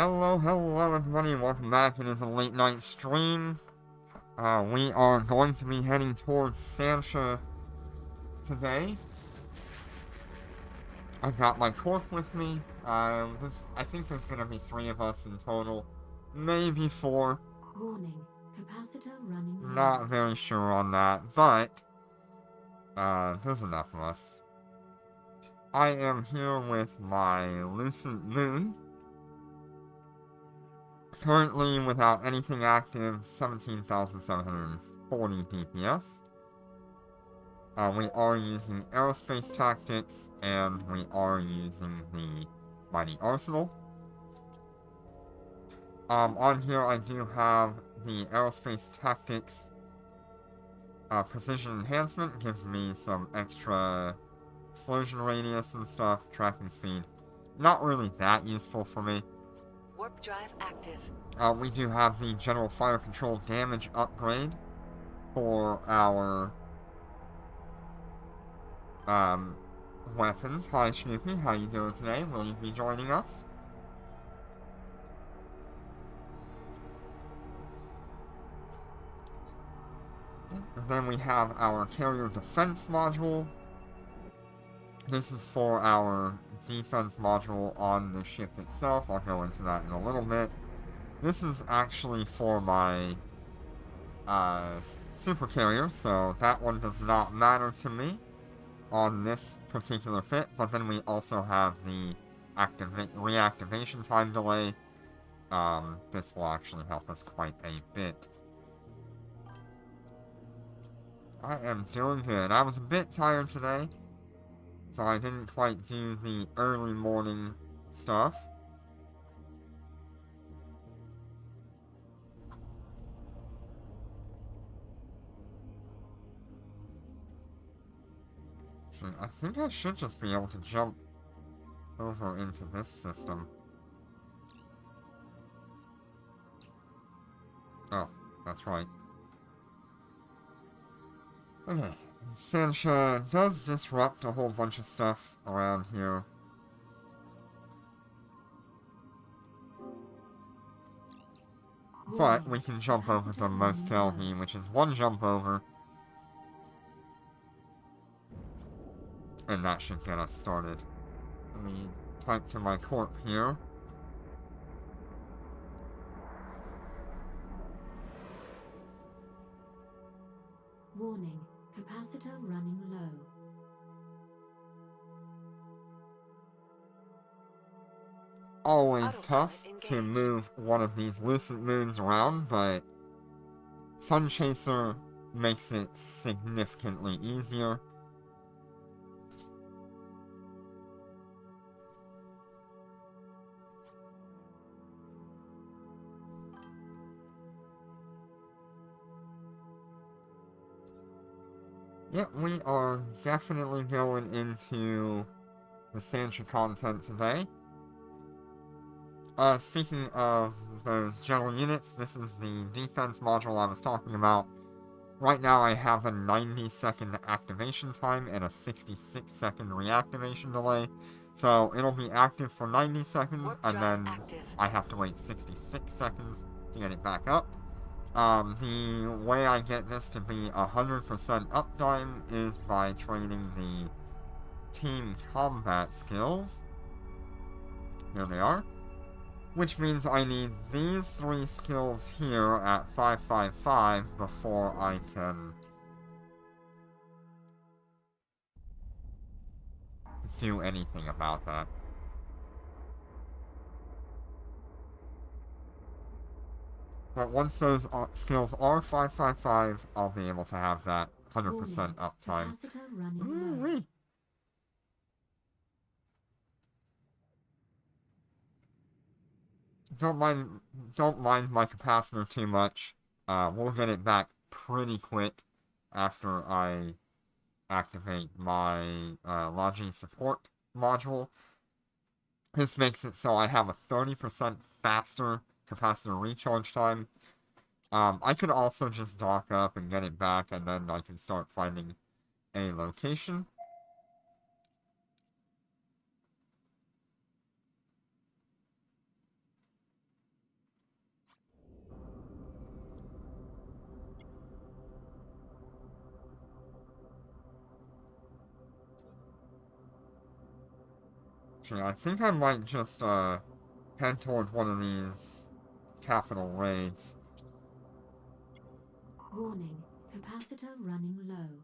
Hello everybody, welcome back. It is a late night stream. We are going to be heading towards Sansha today. I've got my corp with me. I think there's gonna be 3 of us in total. Maybe 4. Warning, capacitor running low. Not very sure on that, but there's enough of us. I am here with my Lucent Moon. Currently, without anything active, 17,740 DPS. We are using aerospace tactics, and we are using the mighty arsenal. On here I do have the aerospace tactics precision enhancement. Gives me some extra explosion radius and stuff, tracking speed. Not really that useful for me. Warp drive active. We do have the general fire control damage upgrade for our weapons. Hi Snoopy, how you doing today? Will you be joining us? And then we have our carrier defense module. This is for our defense module on the ship itself. I'll go into that in a little bit. This is actually for my super carrier, so that one does not matter to me on this particular fit. But then we also have the reactivation time delay. This will actually help us quite a bit. I am doing good. I was a bit tired today, so I didn't quite do the early morning stuff. I think I should just be able to jump over into this system. Oh, that's right. Okay, Sansha does disrupt a whole bunch of stuff around here. But we can jump over to Most Kelhi, which is 1 jump over. And that should get us started. Let me type to my corp here. Warning, capacitor running low. Always tough to move one of these Lucent Moons around, but Sun Chaser makes it significantly easier. Yep, we are definitely going into the Sansha content today. Speaking of those general units, this is the defense module I was talking about. Right now I have a 90-second activation time and a 66-second reactivation delay. So it'll be active for 90 seconds, and then I have to wait 66 seconds to get it back up. The way I get this to be 100% uptime is by training the team combat skills. There they are. Which means I need these 3 skills here at 555 before I can do anything about that. But once those skills are 555, I'll be able to have that 100% uptime. Ooh-wee. Don't mind my capacitor too much. We'll get it back pretty quick after I activate my Logi support module. This makes it so I have a 30% faster capacitor recharge time. I could also just dock up and get it back, and then I can start finding a location. Actually, I think I might just, head toward one of these capital raids. Warning, capacitor running low.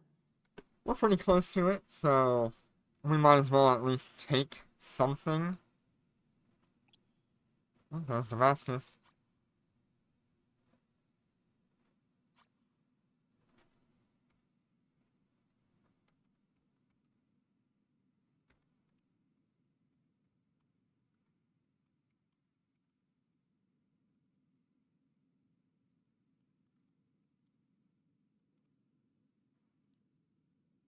We're pretty close to it, so we might as well at least take something. Oh, there's Damascus.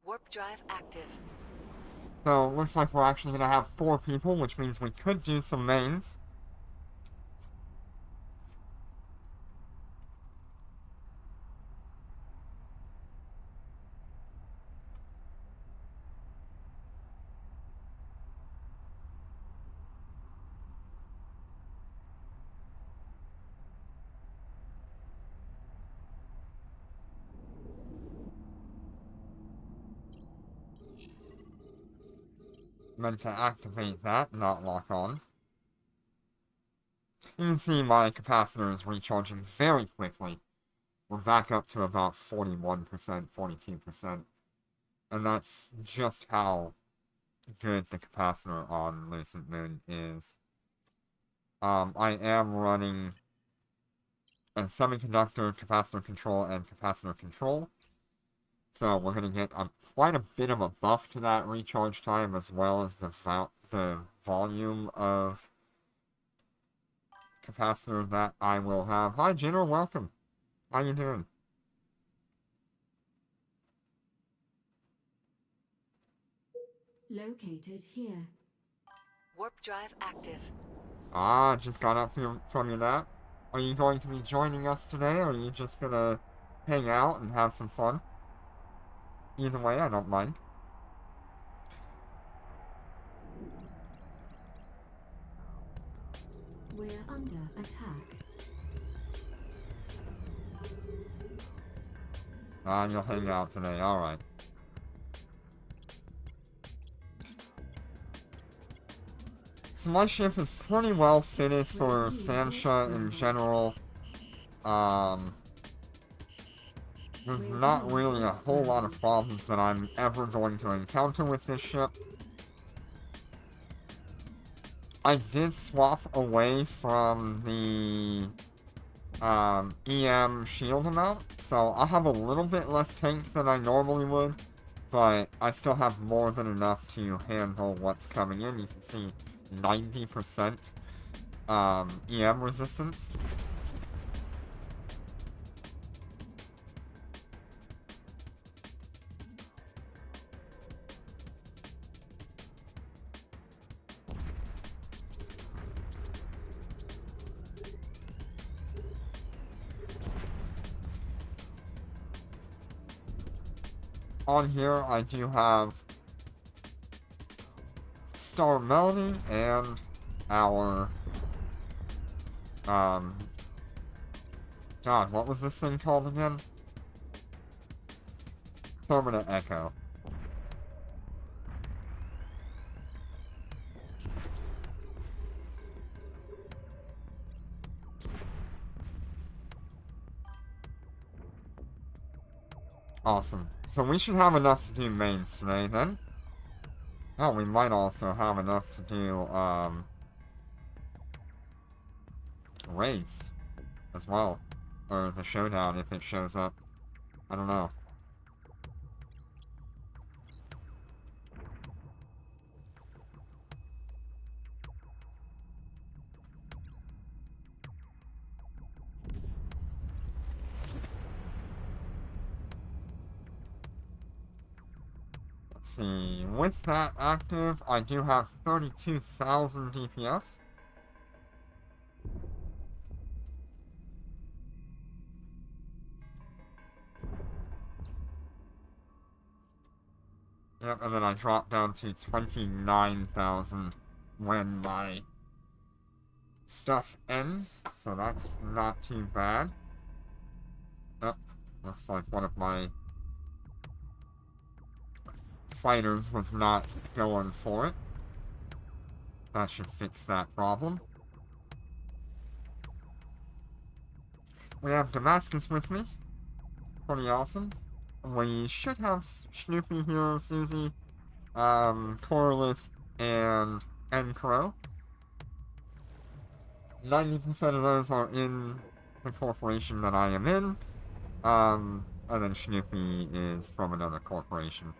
Warp drive active. So, looks like we're actually gonna have 4 people, which means we could do some mains. Meant to activate that, not lock on. You can see my capacitor is recharging very quickly. We're back up to about 41%, 42%. And that's just how good the capacitor on Lucent Moon is. I am running a semiconductor, capacitor control, and capacitor control. So we're going to get quite a bit of a buff to that recharge time, as well as the volume of capacitor that I will have. Hi, General, welcome. How you doing? Located here. Warp drive active. Ah, just got up from your nap. Are you going to be joining us today, or are you just gonna hang out and have some fun? Either way, I don't mind. We're under attack. Ah, you'll hang out today, alright. So my ship is pretty well fitted for Sansha in general. There's not really a whole lot of problems that I'm ever going to encounter with this ship. I did swap away from the EM shield amount, so I'll have a little bit less tank than I normally would, but I still have more than enough to handle what's coming in. You can see 90% EM resistance. On here, I do have Star Melody and our, God, what was this thing called again? Permanent Echo. Awesome. So we should have enough to do mains today, then. Oh, we might also have enough to do, raids as well. Or the showdown if it shows up. I don't know. Let's see. With that active, I do have 32,000 DPS. Yep, and then I drop down to 29,000 when my stuff ends, so that's not too bad. Oh, looks like one of my fighters was not going for it. that should fix that problem. We have Damascus with me. Pretty awesome. We should have Snoopy here, Susie, Corlith, and Crow. 90% of those are in the corporation that I am in. And then Snoopy is from another corporation.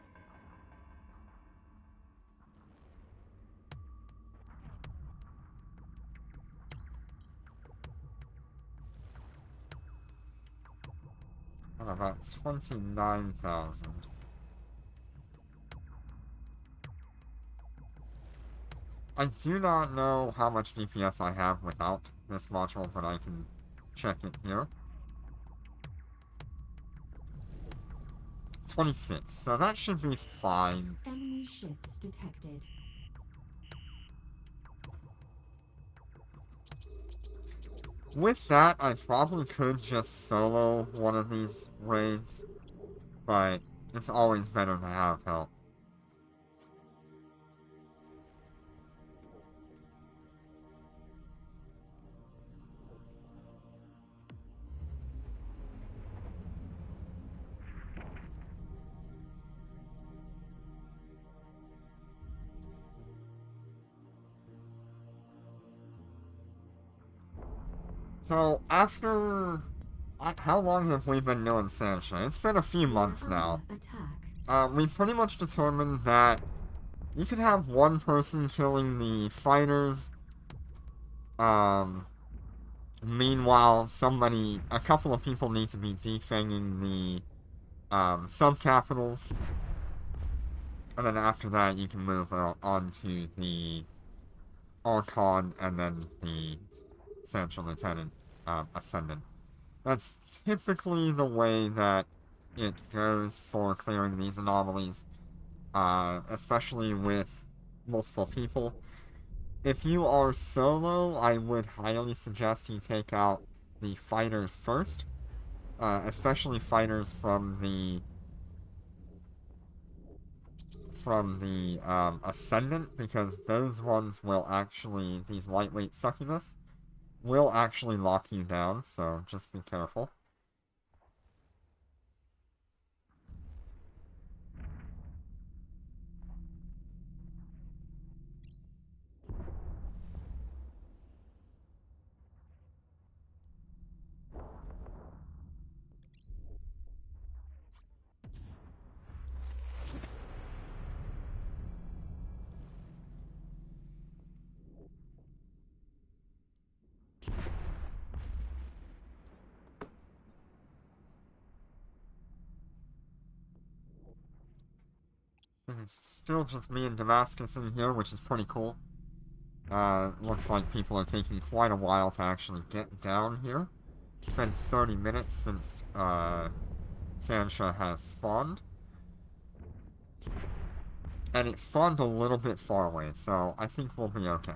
About 29,000. I do not know how much DPS I have without this module, but I can check it here. 26, so that should be fine. Enemy ships detected. With that, I probably could just solo one of these raids, but it's always better to have help. So, after... How long have we been doing Sansha? It's been a few months now. We pretty much determined that you could have one person killing the fighters. Meanwhile, a couple of people need to be defanging the sub-capitals. And then after that, you can move on to the Archon and then the Sansha Lieutenant Ascendant. That's typically the way that it goes for clearing these anomalies, especially with multiple people. If you are solo, I would highly suggest you take out the fighters first, especially fighters from the Ascendant, because those ones will actually, these lightweight succubus, will actually lock you down, so just be careful. It's still just me and Damascus in here, which is pretty cool. Looks like people are taking quite a while to actually get down here. It's been 30 minutes since, Sansha has spawned. And it spawned a little bit far away, so I think we'll be okay.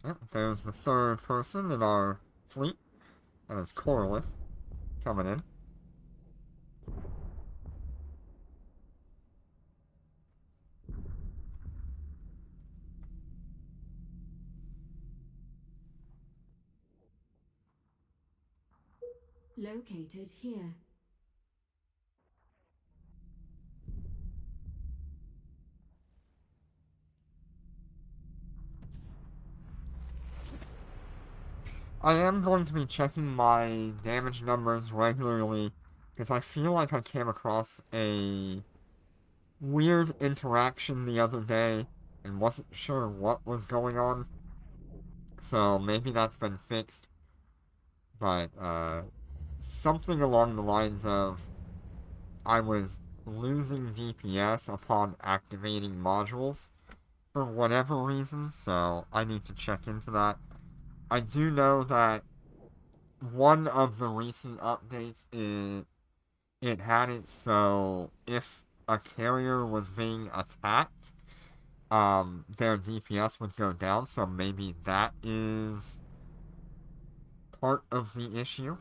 Yep, there's the third person in our fleet. That is Corlith coming in. Located here. I am going to be checking my damage numbers regularly, because I feel like I came across a weird interaction the other day and wasn't sure what was going on. So maybe that's been fixed. But, something along the lines of I was losing DPS upon activating modules for whatever reason, so I need to check into that. I do know that one of the recent updates, it had it so if a carrier was being attacked, their DPS would go down, so maybe that is part of the issue.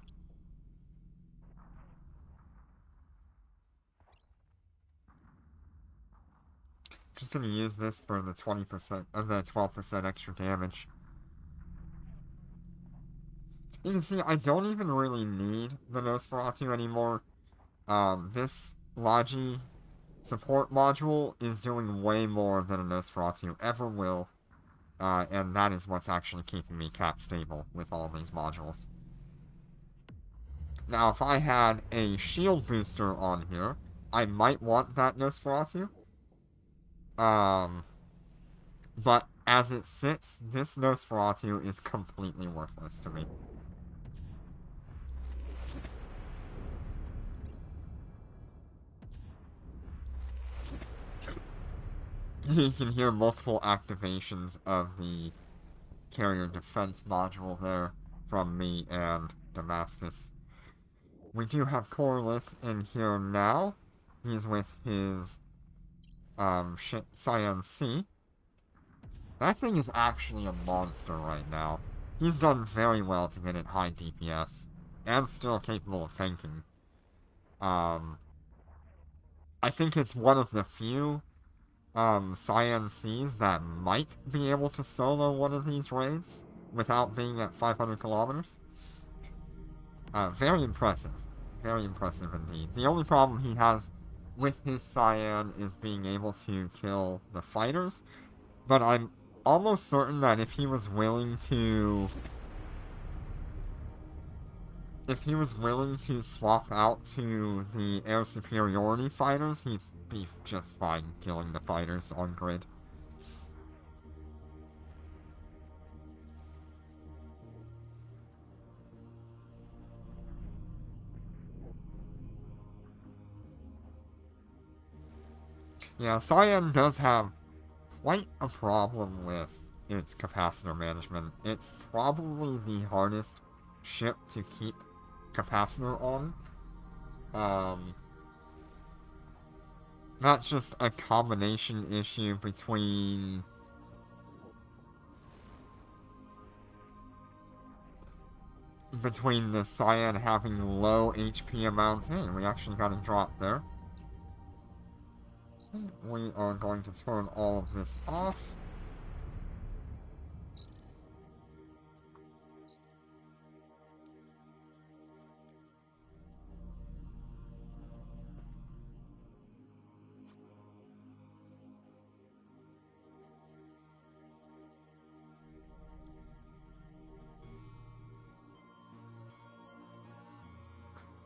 Just gonna use this for the 20%, the 12% extra damage. You can see I don't even really need the Nosferatu anymore. This Logi support module is doing way more than a Nosferatu ever will. And that is what's actually keeping me cap stable with all these modules. Now, if I had a shield booster on here, I might want that Nosferatu. But as it sits, this Nosferatu is completely worthless to me. You can hear multiple activations of the carrier defense module there from me and Damascus. We do have Corlith in here now. He's with his Cyan C. That thing is actually a monster right now. He's done very well to get it high DPS, and still capable of tanking. I think it's one of the few Cyan Cs that might be able to solo one of these raids without being at 500 kilometers. Very impressive. Very impressive indeed. The only problem he has with his Cyan is being able to kill the fighters, but I'm almost certain that if he was willing to swap out to the air superiority fighters, he'd be just fine killing the fighters on grid. Yeah, Cyan does have quite a problem with its capacitor management. It's probably the hardest ship to keep capacitor on. That's just a combination issue between the Cyan having low HP amounts. Hey, we actually got a drop there. We are going to turn all of this off.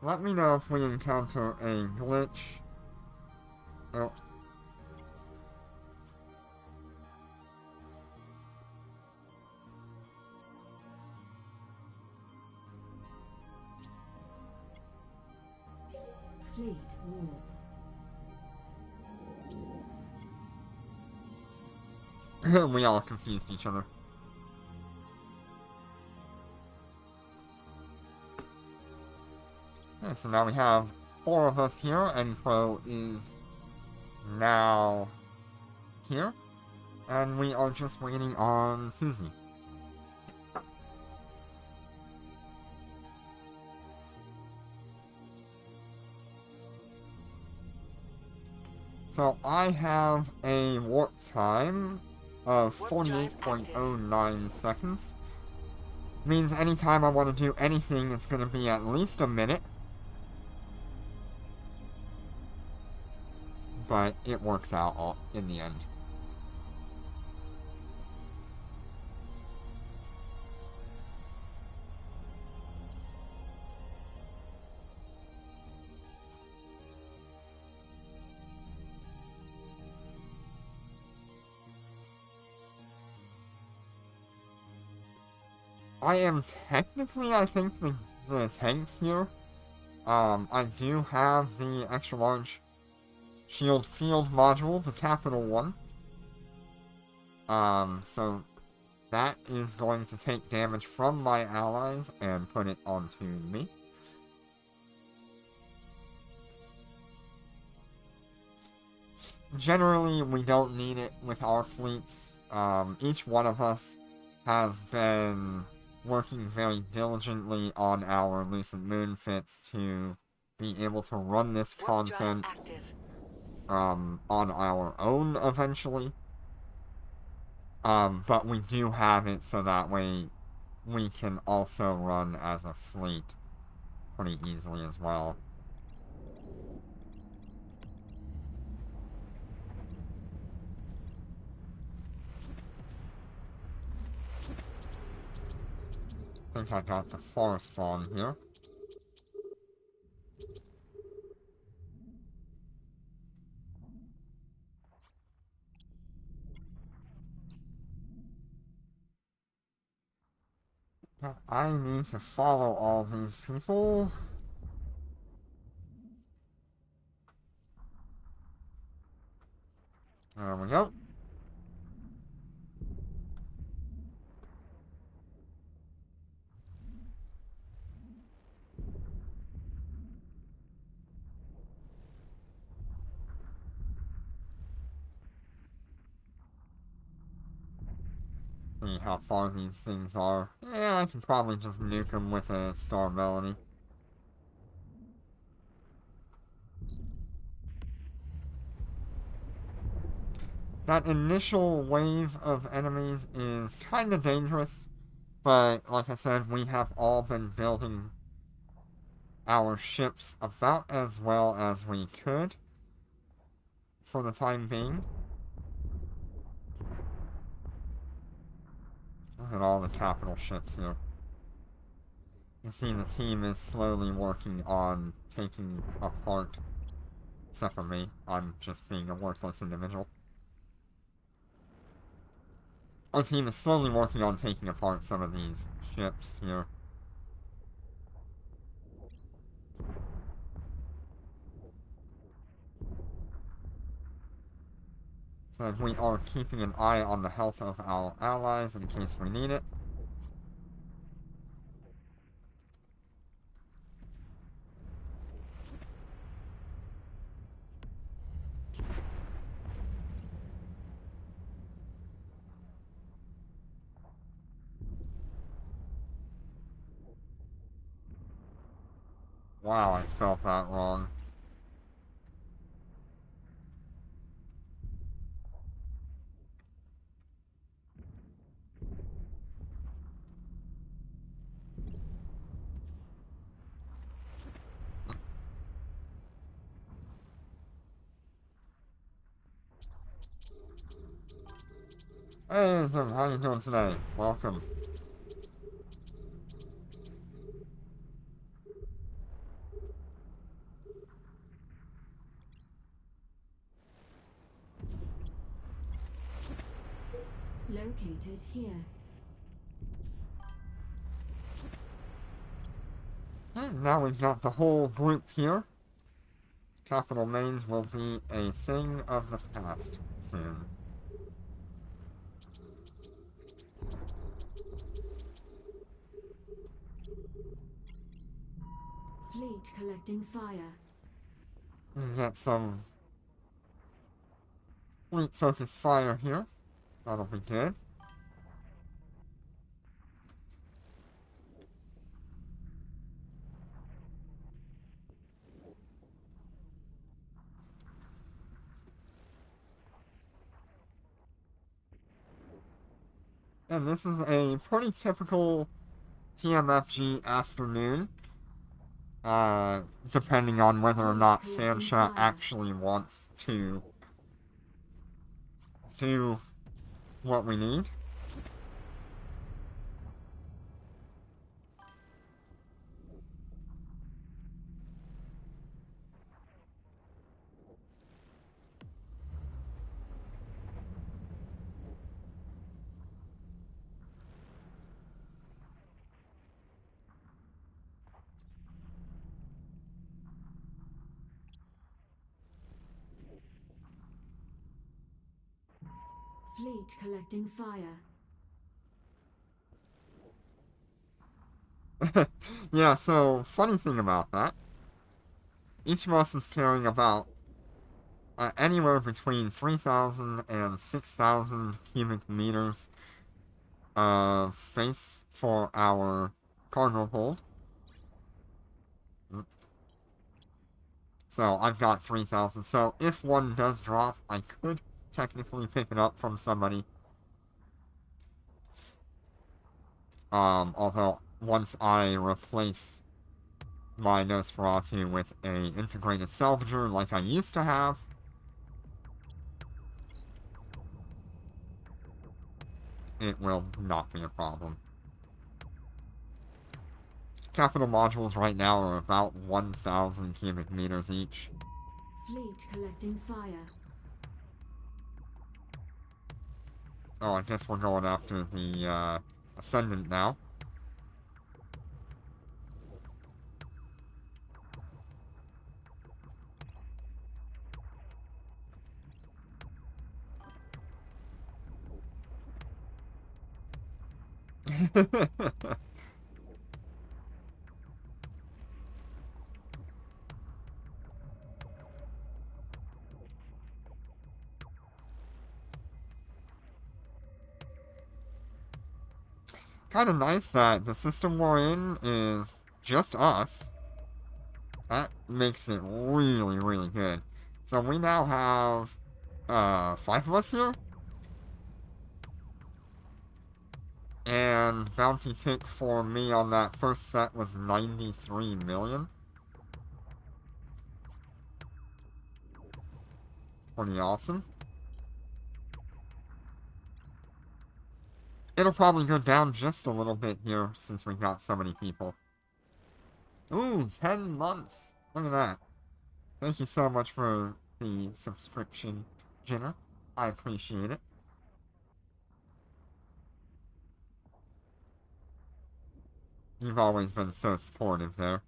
Let me know if we encounter a glitch. Oh. Fleet warp. We all confused each other. Okay, so now we have 4 of us here, and Pro is now here. And we are just waiting on Susie. So I have a warp time of 48.09 seconds. Means anytime I want to do anything, it's going to be at least a minute. But it works out in the end. I am technically, I think, the tank here. I do have the extra large shield field module, the capital one. So that is going to take damage from my allies and put it onto me. Generally, we don't need it with our fleets. Each one of us has been working very diligently on our Lucent Moon fits to be able to run this content on our own eventually. But we do have it so that way we can also run as a fleet pretty easily as well. I think I got the forest spawn here. I need to follow all these people. There we go. See how far these things are. Yeah, I can probably just nuke them with a star melody. That initial wave of enemies is kind of dangerous, but like I said, we have all been building our ships about as well as we could for the time being. Look at all the capital ships here. You see the team is slowly working on taking apart, except for me. I'm just being a worthless individual. Our team is slowly working on taking apart some of these ships here. So we are keeping an eye on the health of our allies in case we need it. Wow, I spelled that wrong. Hey, Zim, how you doing today? Welcome. Located here. And now we've got the whole group here. Capital Mains will be a thing of the past soon. Fleet collecting fire. We got some fleet focused fire here. That'll be good. And this is a pretty typical TMFG afternoon. Depending on whether or not Sansha actually wants to do what we need. Fleet collecting fire. Yeah, so, funny thing about that. Each of us is carrying about anywhere between 3,000 and 6,000 cubic meters of space for our cargo hold. So I've got 3,000. So if one does drop, I could technically pick it up from somebody. Although once I replace my Nosferatu with a integrated salvager like I used to have, it will not be a problem. Capital modules right now are about 1,000 cubic meters each. Fleet collecting fire. Oh, I guess we're going after the, Ascendant now. Kind of nice that the system we're in is just us. That makes it really, really good. So we now have, 5 of us here? And bounty tick for me on that first set was 93 million. Pretty awesome. It'll probably go down just a little bit here since we've got so many people. Ooh, 10 months. Look at that. Thank you so much for the subscription, Jenna. I appreciate it. You've always been so supportive there.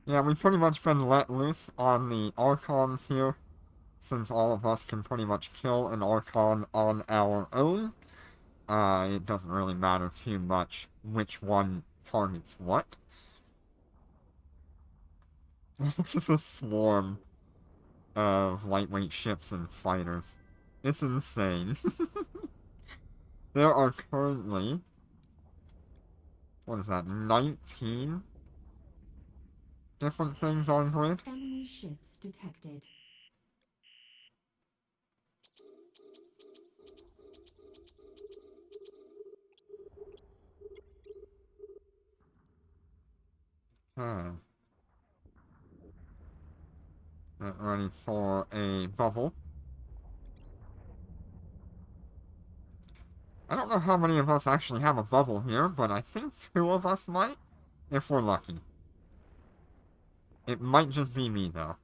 Yeah, we've pretty much been let loose on the Archons here, since all of us can pretty much kill an Archon on our own. It doesn't really matter too much which one targets what. The swarm of lightweight ships and fighters. It's insane. There are currently, what is that, 19 different things on grid? Enemy ships detected. Huh. Get ready for a bubble. I don't know how many of us actually have a bubble here, but I think 2 of us might, if we're lucky. It might just be me, though.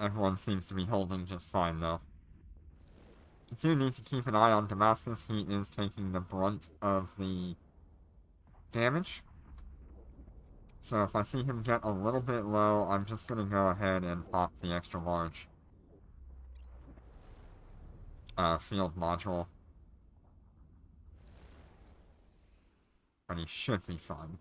Everyone seems to be holding just fine, though. I do need to keep an eye on Damascus. He is taking the brunt of the damage. So if I see him get a little bit low, I'm just going to go ahead and pop the extra large field module. But he should be fine.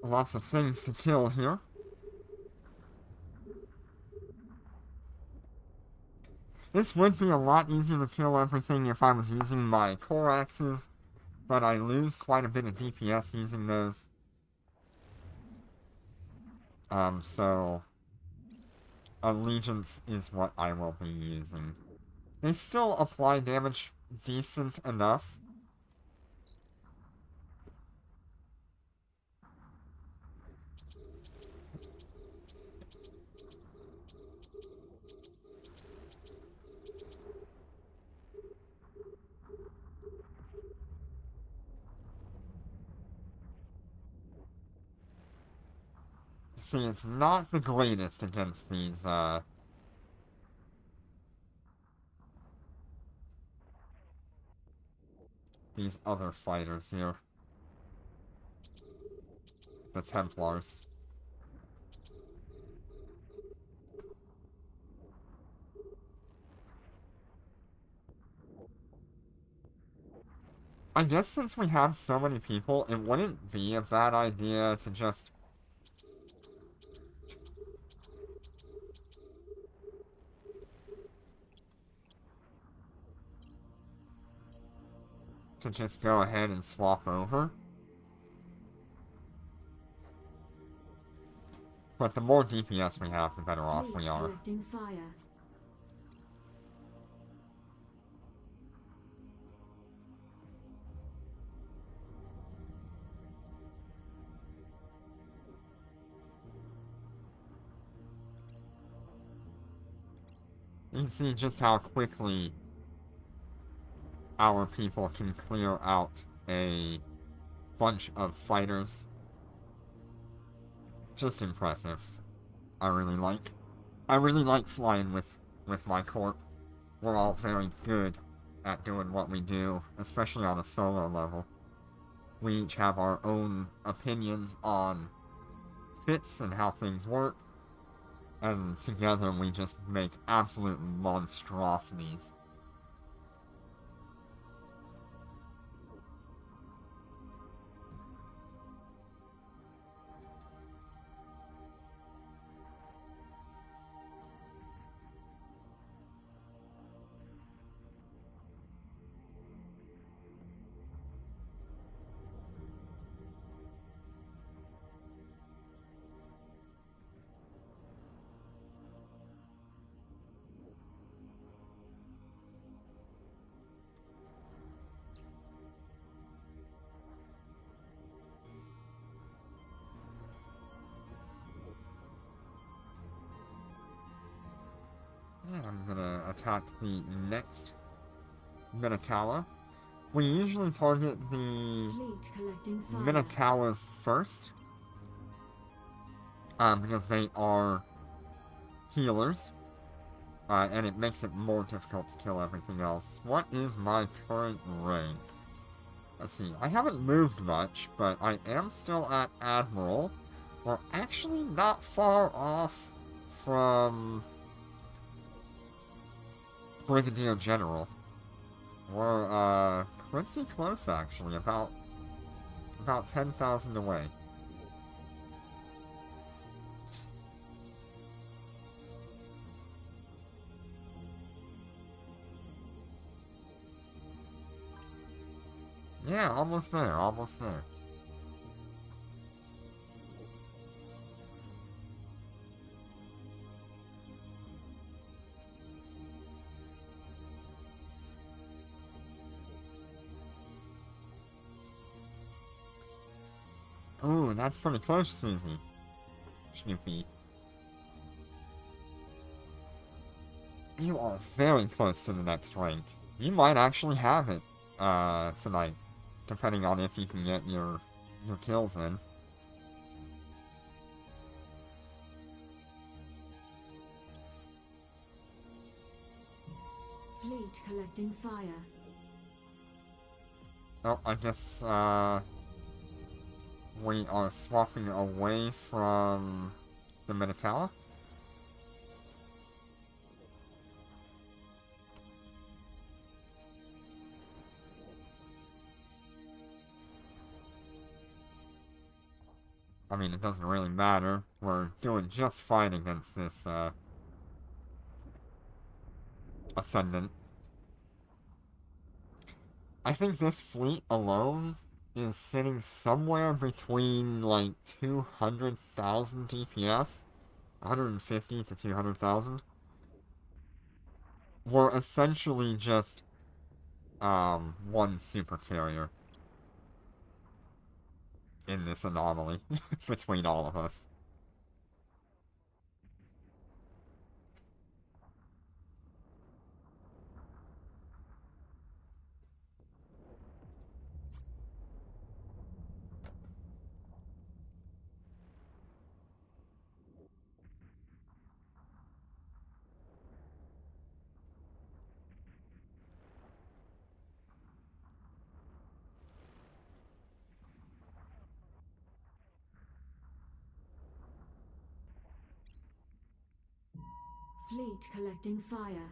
Lots of things to kill here. This would be a lot easier to kill everything if I was using my core axes, but I lose quite a bit of DPS using those. So Allegiance is what I will be using. They still apply damage decent enough. See, it's not the greatest against these other fighters here. The Templars. I guess since we have so many people, it wouldn't be a bad idea to just go ahead and swap over. But the more DPS we have, the better off we are. Collecting fire. You can see just how quickly our people can clear out a bunch of fighters. Just impressive. I really like flying with my corp. We're all very good at doing what we do, especially on a solo level. We each have our own opinions on fits and how things work, and together we just make absolute monstrosities. Yeah, I'm gonna attack the next Minotaur. We usually target the Fleet collecting fire. Minotaurs first, because they are healers, and it makes it more difficult to kill everything else. What is my current rank? Let's see, I haven't moved much, but I am still at Admiral. We're actually not far off from Brigadier General. We're, pretty close, actually. About 10,000 away. Yeah, almost there, almost there. Ooh, that's pretty close, Susie. Snoopy. You are very close to the next rank. You might actually have it, tonight. Depending on if you can get your kills in. Fleet collecting fire. Oh, I guess, we are swapping away from the Minotaur. I mean, it doesn't really matter. We're doing just fine against this, Ascendant. I think this fleet alone is sitting somewhere between, like, 200,000 DPS. 150 to 200,000. we're essentially just, one super carrier in this anomaly between all of us. Fleet collecting fire.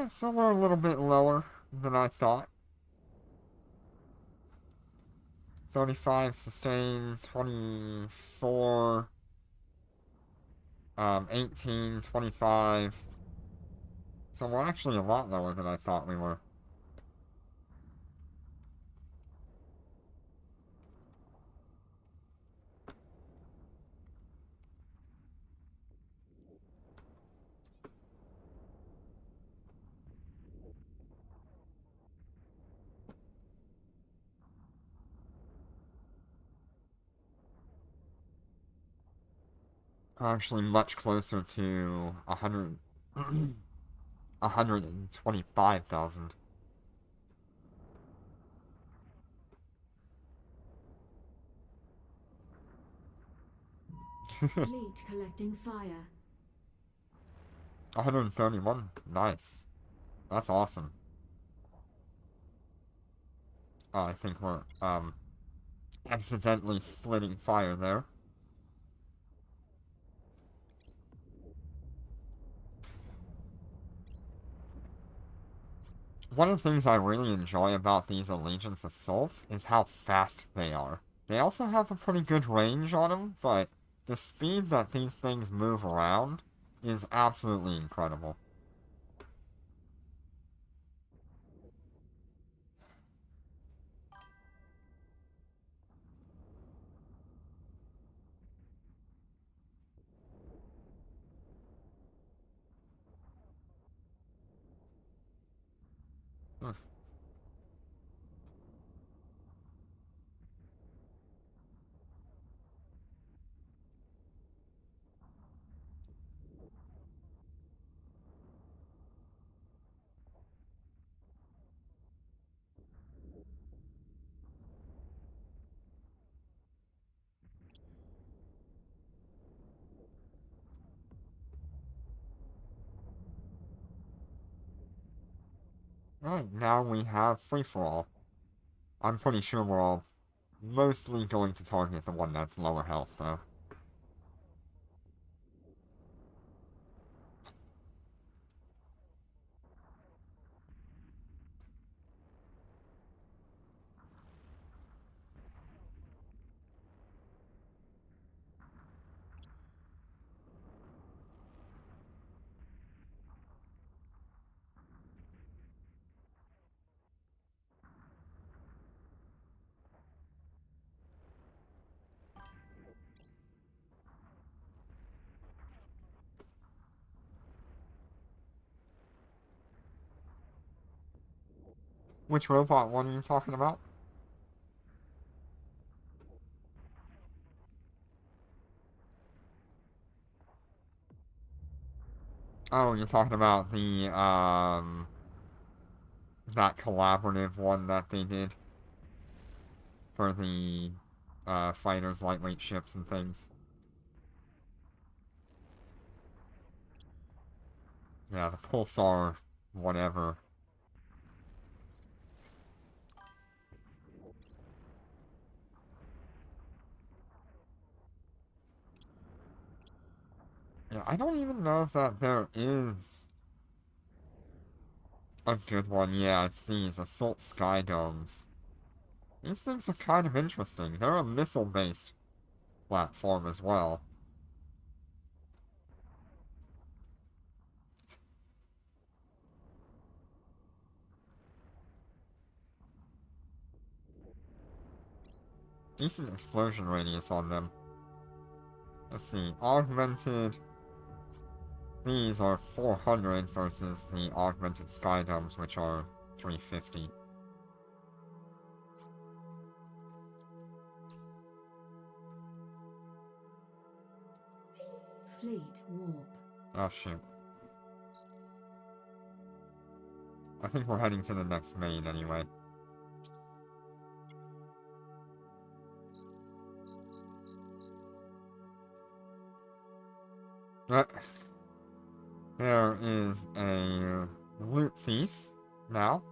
So we're a little bit lower than I thought. 35 sustain, 24, 18, 25. So we're actually a lot lower than I thought we were. Actually much closer to 100, 125,000. Fleet collecting fire. 131. Nice. That's awesome. I think we're, accidentally splitting fire there. One of the things I really enjoy about these Allegiance assaults is how fast they are. They also have a pretty good range on them, but the speed that these things move around is absolutely incredible. Hmm. Right, now we have free-for-all. I'm pretty sure we're all mostly going to target the one that's lower health, though. Which robot one are you talking about? Oh, you're talking about the, that collaborative one that they did for the, fighters, lightweight ships, and things. Yeah, the Pulsar, whatever. Yeah, I don't even know if that there is a good one. Yeah, it's these Assault Sky Domes. These things are kind of interesting. They're a missile-based platform as well. Decent explosion radius on them. Let's see, augmented... These are 400 versus the augmented skydomes, which are 350. Fleet warp. Oh shoot. I think we're heading to the next main anyway. There is a loot thief now.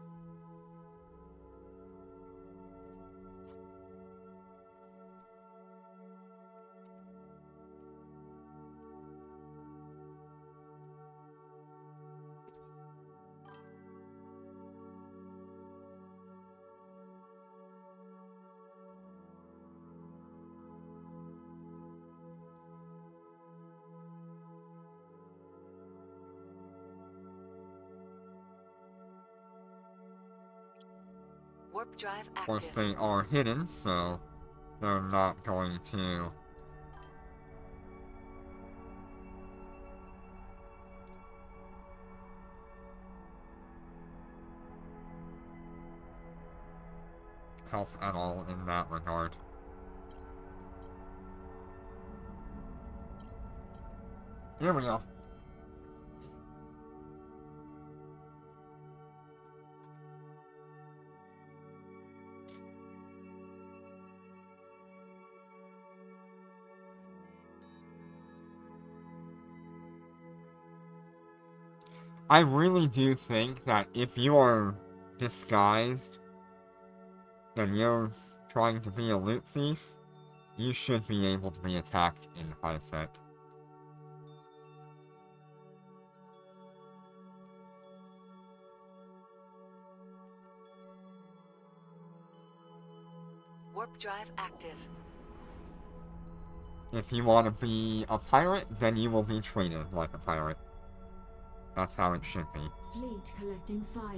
Warp drive Of course, active. they are hidden, so they're not going to help at all in that regard. Here we go. I really do think that if you are disguised and you're trying to be a loot thief, you should be able to be attacked in high sec. Warp drive active. If you want to be a pirate, then you will be treated like a pirate. That's how it should be. Fleet collecting fire.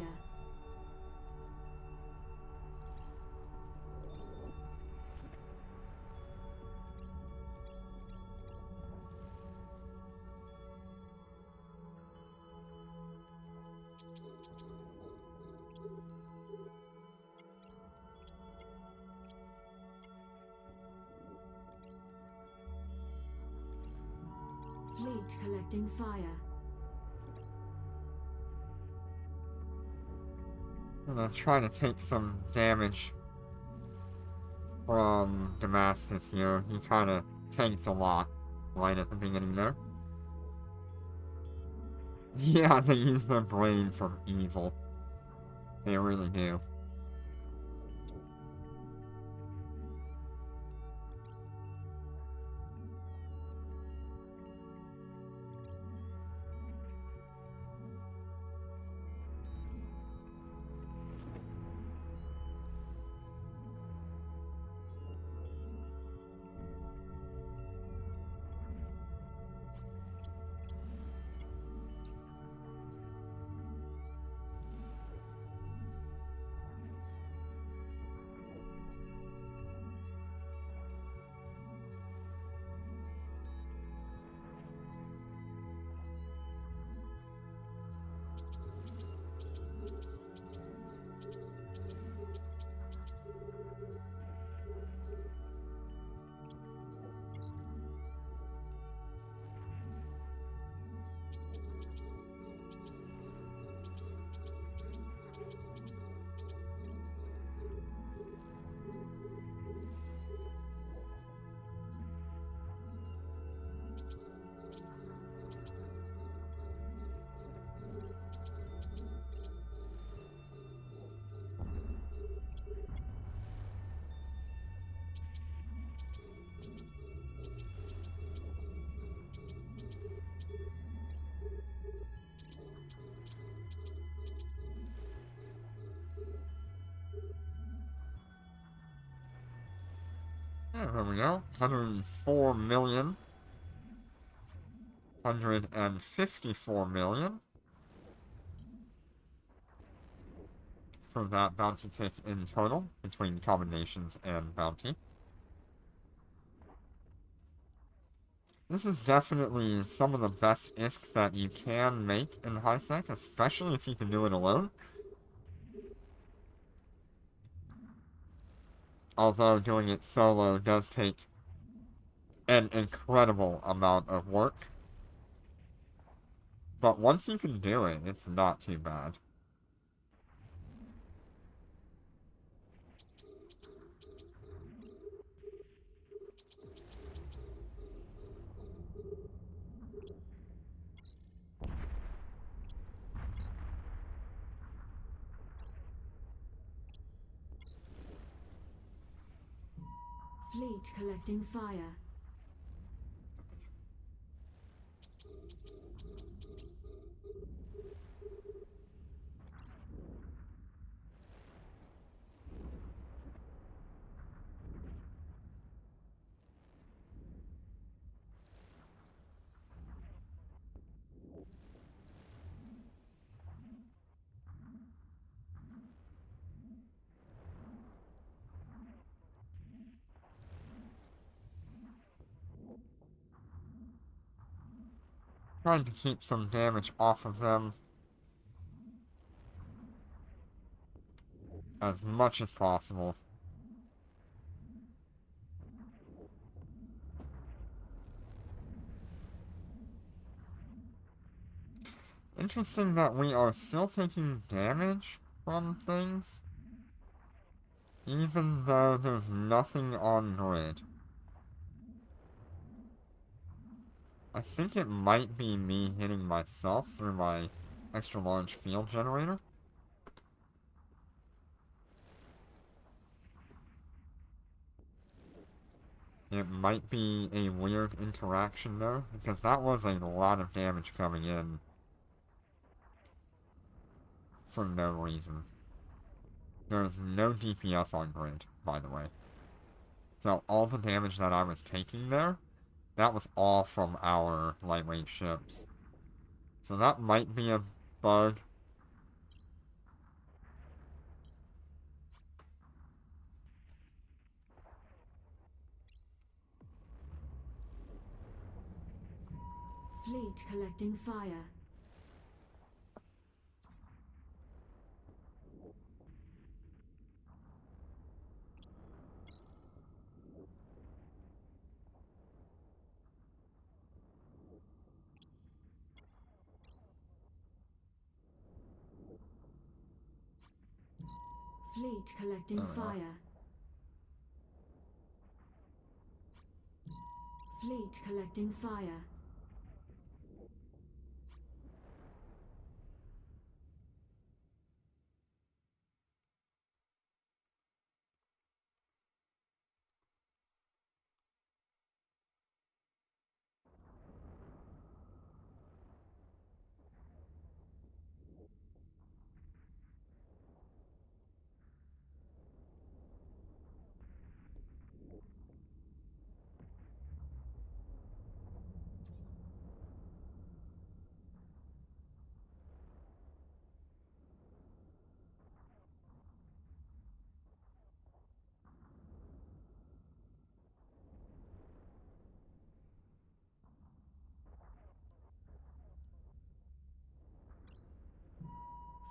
Fleet collecting fire. I'm gonna try to take some damage from Damascus here. He kind of tanked a lot right at the beginning there. Yeah, they use their brain for evil. They really do. Yeah, there we go. 104 million. 154 million. For that bounty tick in total, between combinations and bounty. This is definitely some of the best ISK that you can make in high sec, especially if you can do it alone. Although doing it solo does take an incredible amount of work. But once you can do it, it's not too bad. Fleet collecting fire. Trying to keep some damage off of them as much as possible. Interesting that we are still taking damage from things, even though there's nothing on grid. I think it might be me hitting myself through my extra large field generator. It might be a weird interaction though, because that was a lot of damage coming in for no reason. There's no DPS on grid, by the way. So all the damage that I was taking there, that was all from our lightweight ships. So that might be a bug. Fleet collecting fire. Fleet collecting fire. Fleet collecting fire.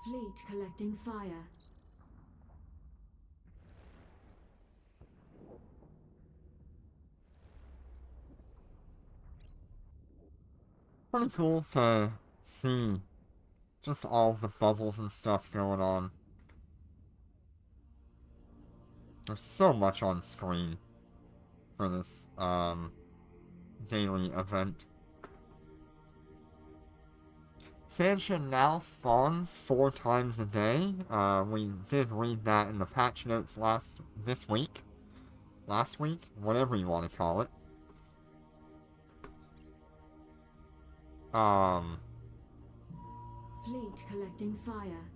Fleet collecting fire. Pretty cool to see just all the bubbles and stuff going on. There's so much on screen for this daily event. Sansha now spawns 4 times a day. We did read that in the patch notes last week, whatever you want to call it. Fleet collecting fire.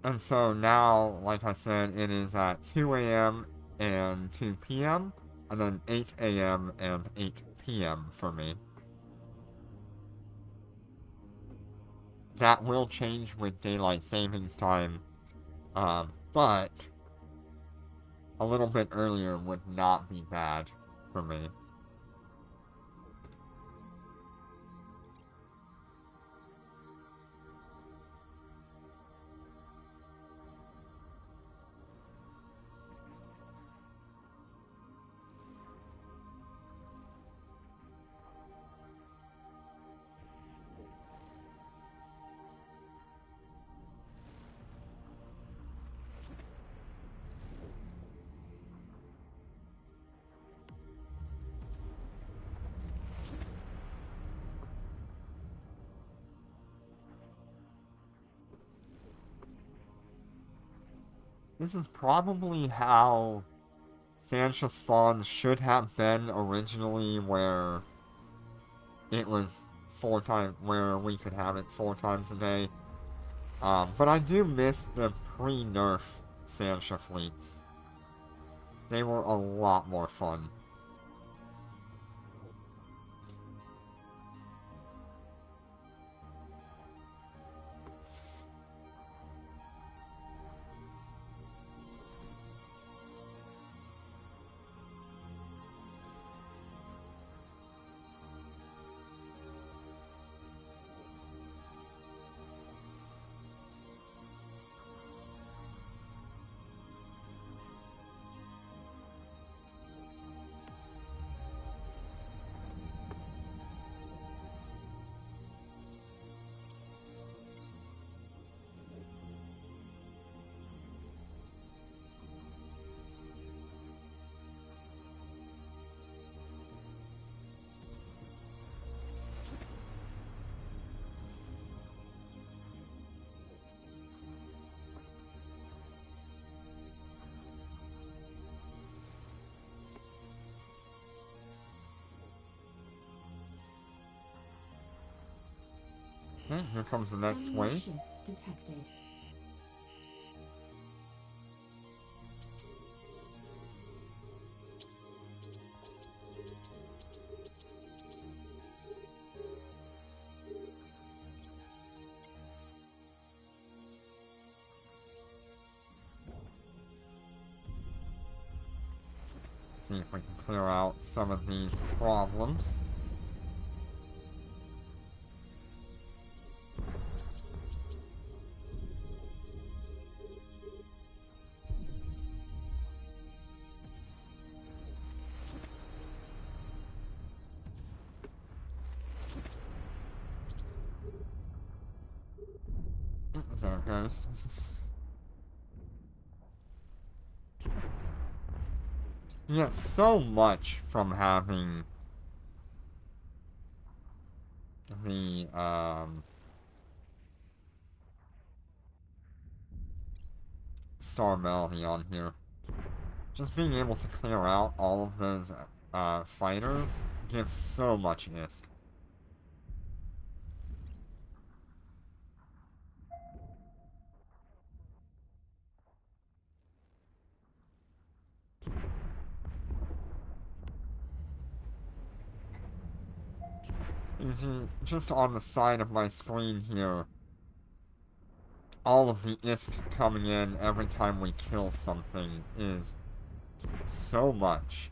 And so now, like I said, it is at 2 a.m. and 2 p.m., and then 8 a.m. and 8 p.m. for me. That will change with daylight savings time, but a little bit earlier would not be bad for me. This is probably how Sansha spawns should have been originally, where it was 4 times, where we could have it 4 times a day. But I do miss the pre-nerf Sansha fleets. They were a lot more fun. Okay, here comes the next Enemy wave. ships detected. See if we can clear out some of these problems. There it goes. You get so much from having the, Star Melody on here. Just being able to clear out all of those, fighters gives so much ISK. You see, just on the side of my screen here, all of the ISK coming in every time we kill something is so much.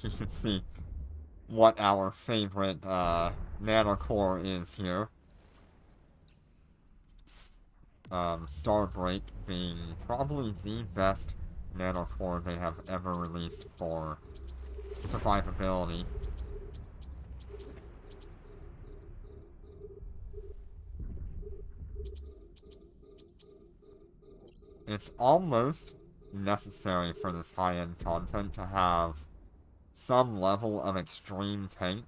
You can see what our favorite, nanocore is here. Starbreak being probably the best nanocore they have ever released for survivability. it's almost necessary for this high-end content to have some level of extreme tank.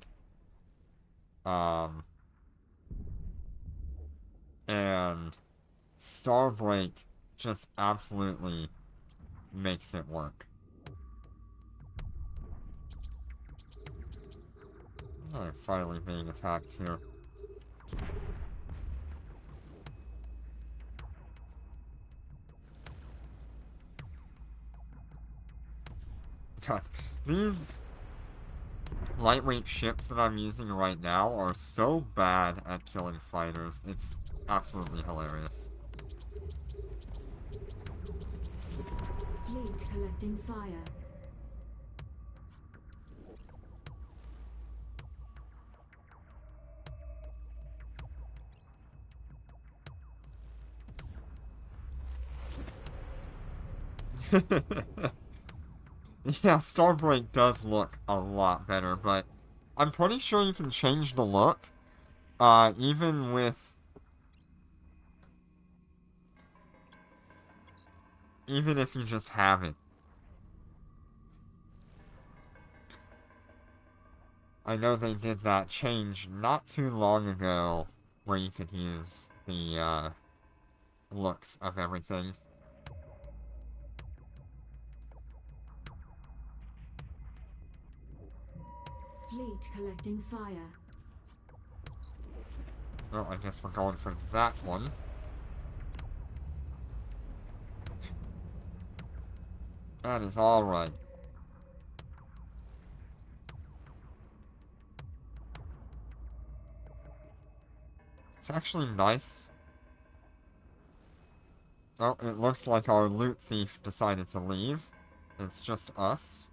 And Starbreak just absolutely makes it work. I'm finally being attacked here. God, these lightweight ships that I'm using right now are so bad at killing fighters. It's absolutely hilarious. Fleet collecting fire. Yeah, Starbreak does look a lot better, but I'm pretty sure you can change the look, even with... even if you just have it. I know they did that change not too long ago, where you could use the, looks of everything. Fleet collecting fire. Oh, I guess we're going for that one. That is alright. It's actually nice. Oh, it looks like our loot thief decided to leave. It's just us.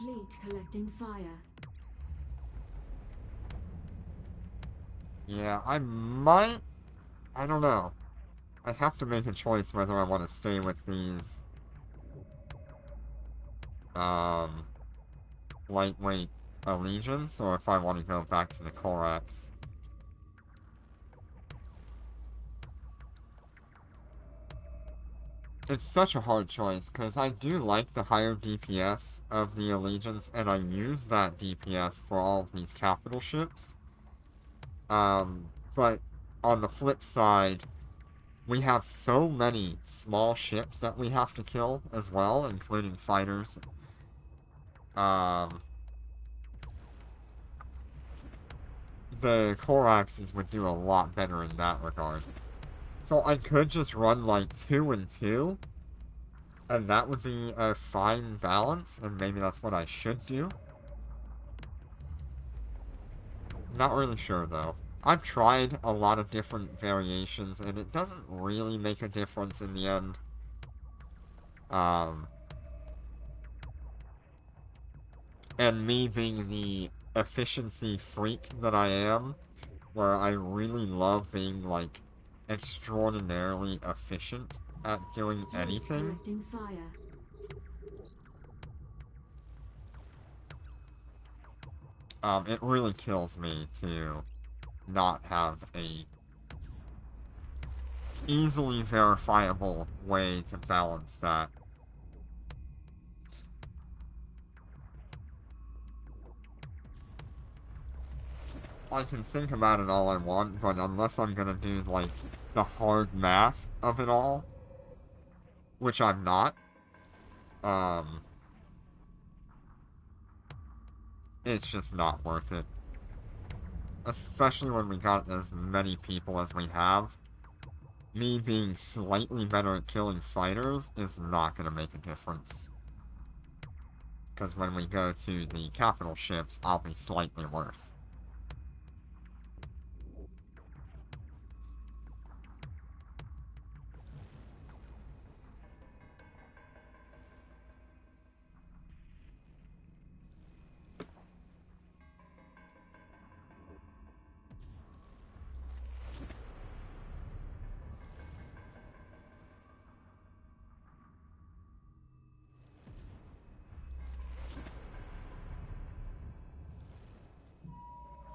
Fleet collecting fire. Yeah, I might... I don't know. I have to make a choice whether I want to stay with these... lightweight allegiance, or if I want to go back to the Corax. It's such a hard choice, because I do like the higher DPS of the Allegiance, and I use that DPS for all of these capital ships. But on the flip side, we have so many small ships that we have to kill as well, including fighters. The Coraxes would do a lot better in that regard. So I could just run like 2 and 2, and that would be a fine balance, and maybe that's what I should do. Not really sure though. I've tried a lot of different variations, and it doesn't really make a difference in the end. And me being the efficiency freak that I am, where I really love being, like, extraordinarily efficient at doing anything. Collecting fire. It really kills me to not have a easily verifiable way to balance that. I can think about it all I want, but unless I'm gonna do, like, the hard math of it all, which I'm not, it's just not worth it. Especially when we got as many people as we have. Me being slightly better at killing fighters is not gonna make a difference. Because when we go to the capital ships, I'll be slightly worse.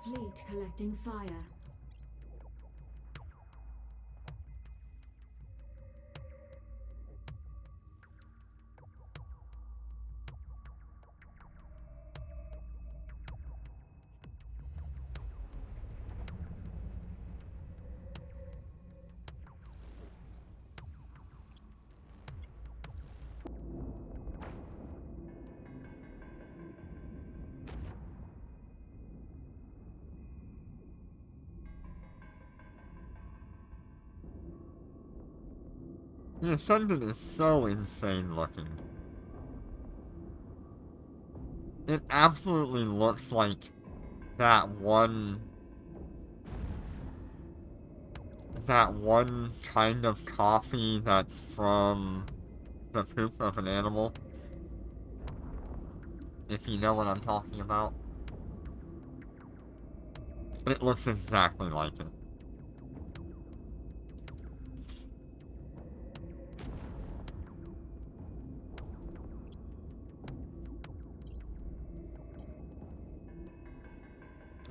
Fleet collecting fire. The Ascendant is so insane looking. It absolutely looks like that one kind of coffee that's from the poop of an animal. If you know what I'm talking about. It looks exactly like it.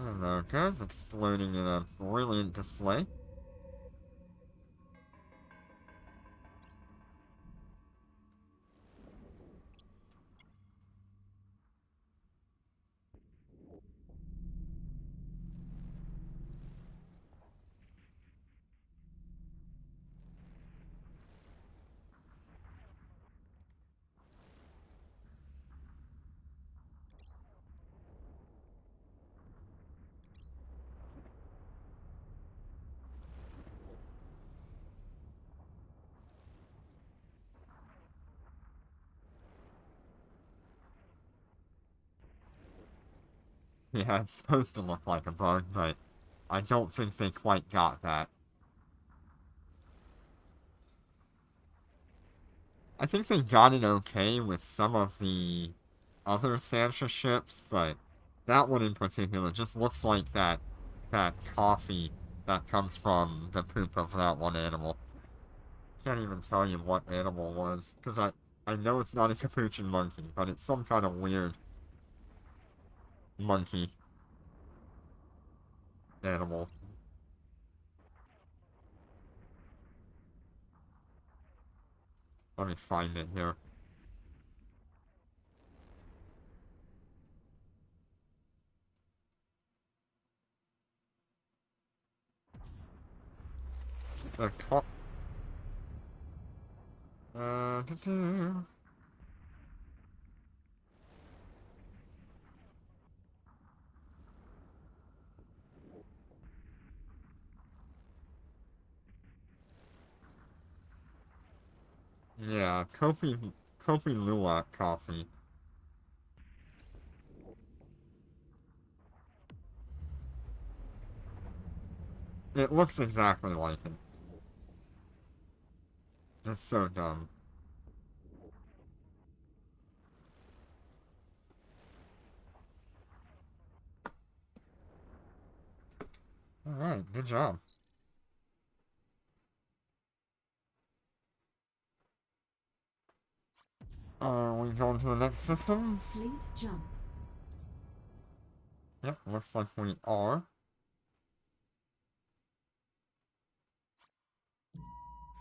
And there it goes, exploding in a brilliant display. Yeah, it's supposed to look like a bug, but I don't think they quite got that. I think they got it okay with some of the other Sansha ships, but that one in particular just looks like that coffee that comes from the poop of that one animal. Can't even tell you what animal it was, because I know it's not a capuchin monkey, but it's some kind of weird monkey animal. Let me find it here. The co- doo-doo. Yeah, Kopi Luwak coffee. It looks exactly like it. It's so dumb. Alright, good job. Are we going to the next system? Fleet jump. Yep, looks like we are.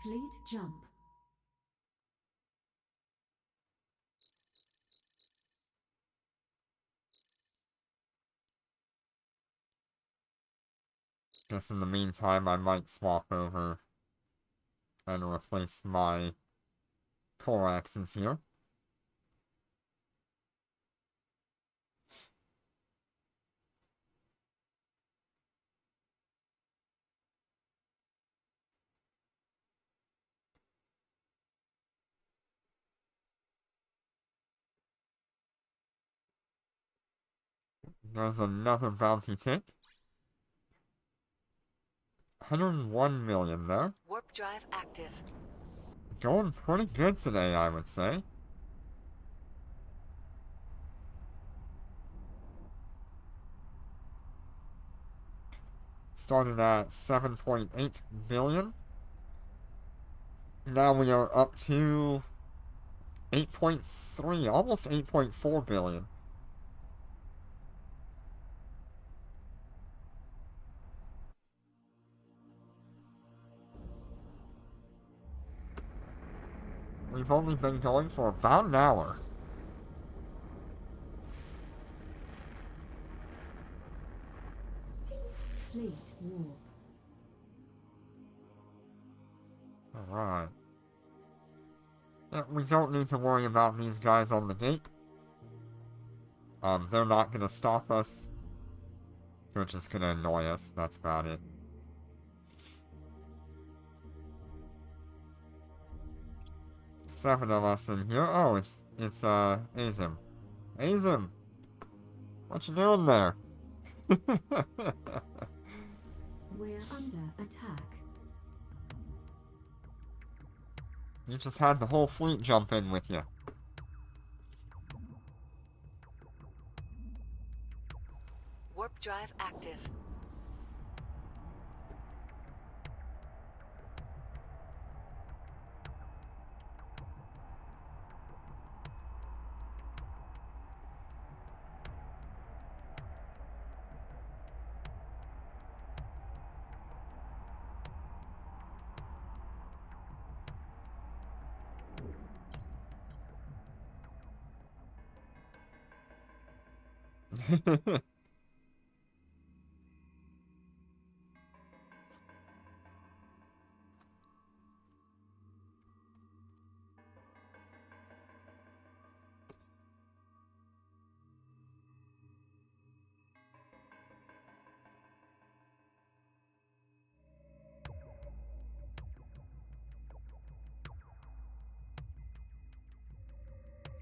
Fleet jump. Guess in the meantime I might swap over and replace my thoraxes here. There's another bounty tick. 101 million there. Warp drive active. Going pretty good today, I would say. Started at 7.8 billion. Now we are up to 8.3, almost 8.4 billion. we've only been going for about an hour. Fleet warp. Alright. Yeah, we don't need to worry about these guys on the gate. They're not gonna stop us. They're just gonna annoy us, that's about it. Seven of us in here. Oh, it's Azim. Azim! What you doing there? We're under attack. You just had the whole fleet jump in with you. Warp drive active.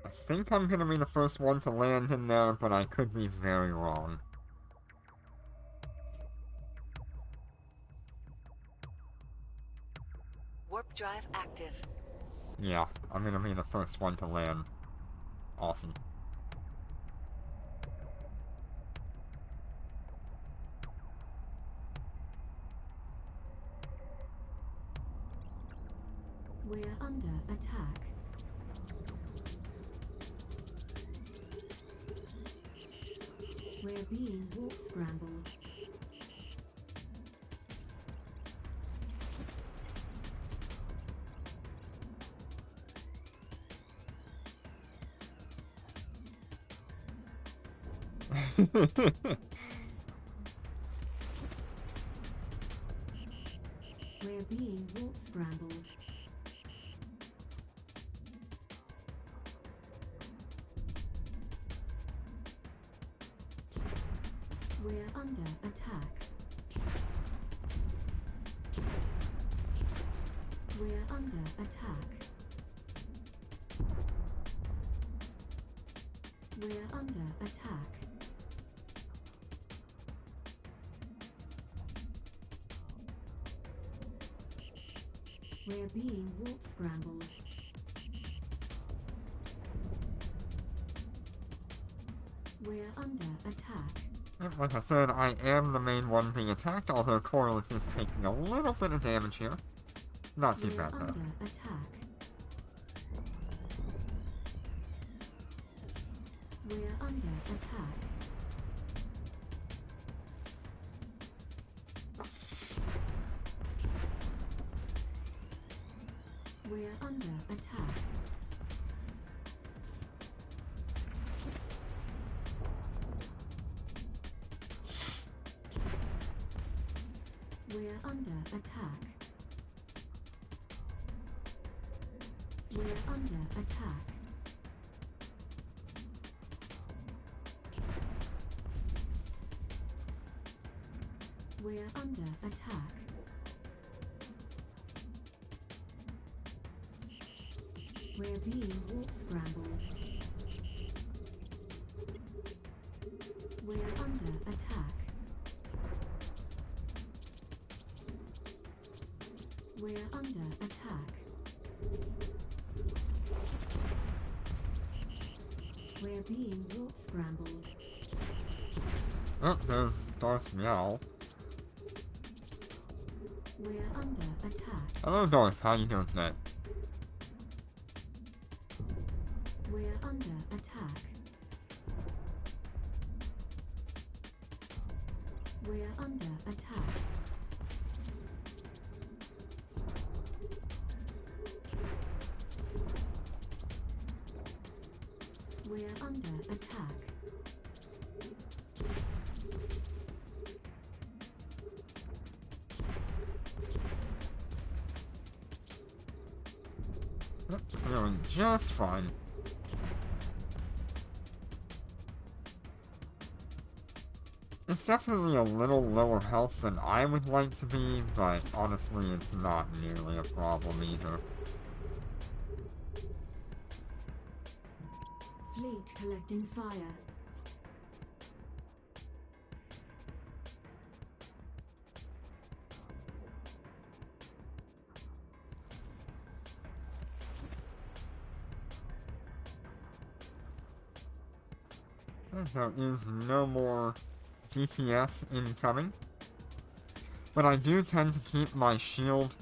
I think I'm gonna be the first one to land in there, but I could be very wrong. Warp drive active. Yeah, I'm gonna be the first one to land. Awesome. We're under attack. We're being warp scrambled. We're being warp scrambled. We're under attack. We're under attack. We're under attack. We're being warp scrambled. We're under attack. Like I said, I am the main one being attacked, although Corliss is taking a little bit of damage here. Not too We're bad, though. under attack. We're under attack. We're under attack. We're under attack. We're under attack. We're under attack. We're being warp scrambled. We're under attack. We're under attack. We're being warp scrambled. Oh, there's Darth Meow. We're under attack. Hello, Darth. How you doing tonight? We're under attack. We're under attack. We're under attack. Doing just fine. It's definitely a little lower health than I would like to be, but honestly, it's not nearly a problem either. Fleet collecting fire. And there is no more DPS incoming. But I do tend to keep my shield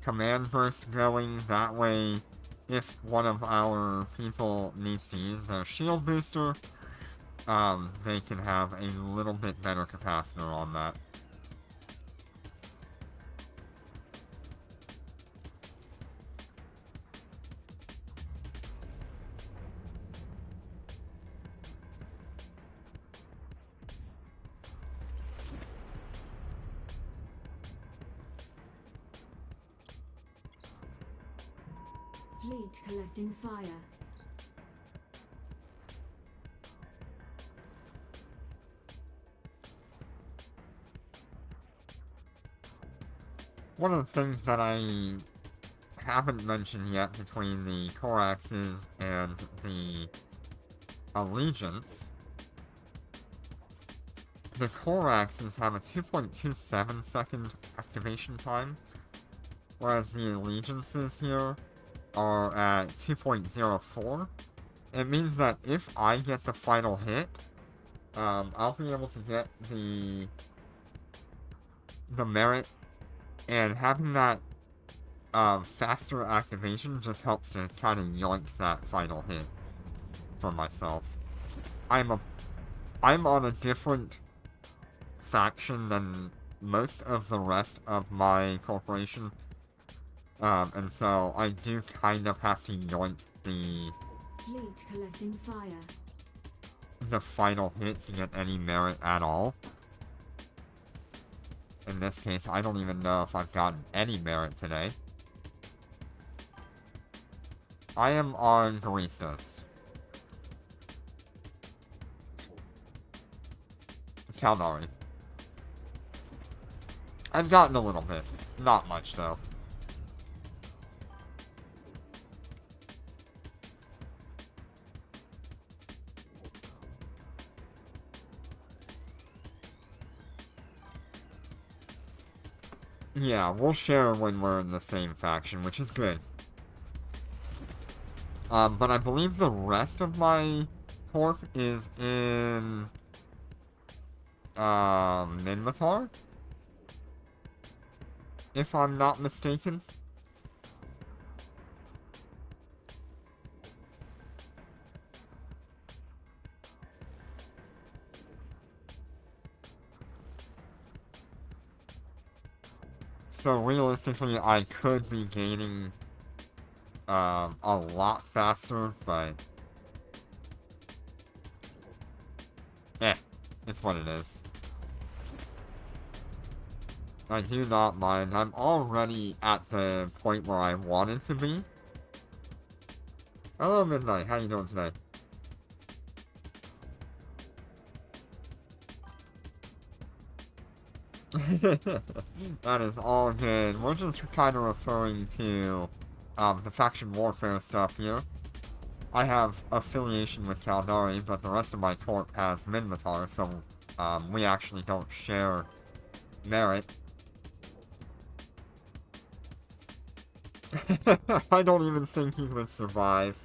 command burst going. That way, if one of our people needs to use their shield booster, they can have a little bit better capacitor on that. Fleet collecting fire. One of the things that I haven't mentioned yet between the Coraxes and the Allegiance, the Coraxes have a 2.27 second activation time, whereas the Allegiances here are at 2.04. It means that if I get the final hit, I'll be able to get the merit, and having that faster activation just helps to kind of yoink that final hit for myself. I'm on a different faction than most of the rest of my corporation, and so I do kind of have to yoink the Fleet collecting fire. the final hit to get any merit at all. In this case, I don't even know if I've gotten any merit today. I am on Baristas. Caldari. I've gotten a little bit. Not much, though. Yeah, we'll share when we're in the same faction, which is good. But I believe the rest of my corp is in Minmatar? If I'm not mistaken. So realistically, I could be gaining a lot faster, but it's what it is. I do not mind. I'm already at the point where I wanted to be. Hello, Midnight. How you doing today? That is all good. We're just kind of referring to the faction warfare stuff here. I have affiliation with Caldari, but the rest of my corp has Minmatar, so we actually don't share merit. I don't even think he would survive.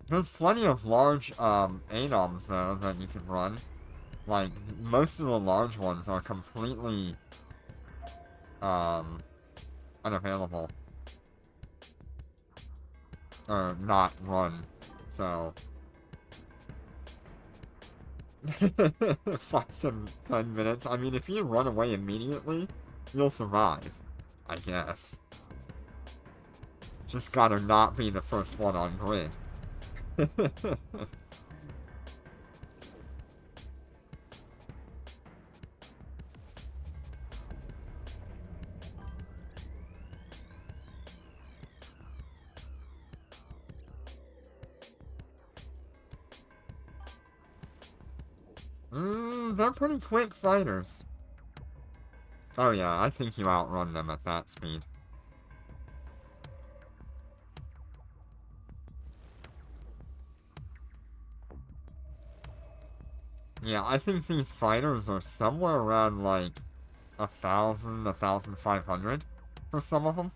There's plenty of large ANOMs though that you can run. Like, most of the large ones are completely unavailable. Or not run. So 5 to 10 minutes. I mean, if you run away immediately, you'll survive. I guess. Just gotta not be the first one on grid. They're pretty quick fighters. Oh yeah, I think you outrun them at that speed. Yeah, I think these fighters are somewhere around like 1,000, 1,500 for some of them.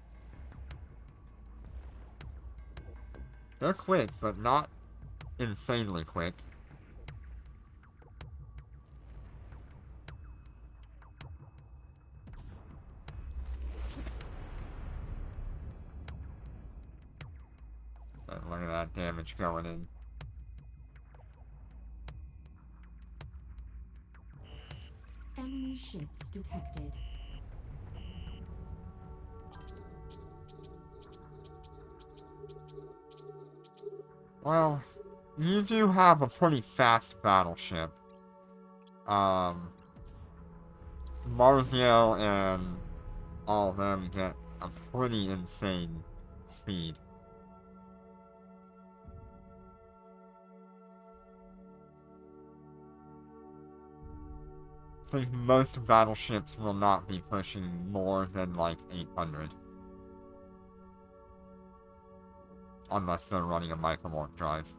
They're quick, but not insanely quick. But look at that damage going in. Enemy ships detected. Well, you do have a pretty fast battleship. Marzio and all of them get a pretty insane speed. I think most battleships will not be pushing more than like 800. Unless they're running a micro-warp drive.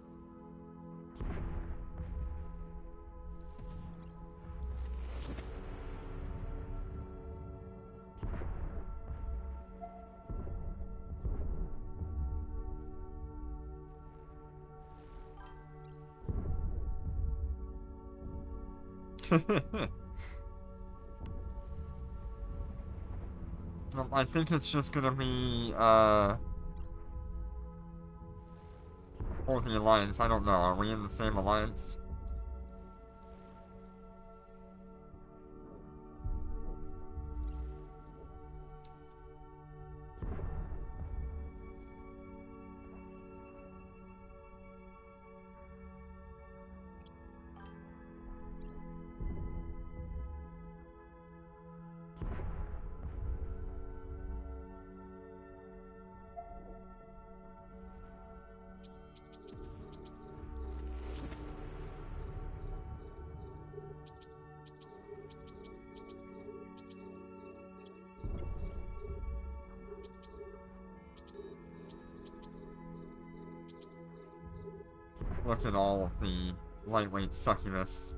I think it's just gonna be, for the Alliance. I don't know. Are we in the same Alliance? Look at all of the lightweight succubus.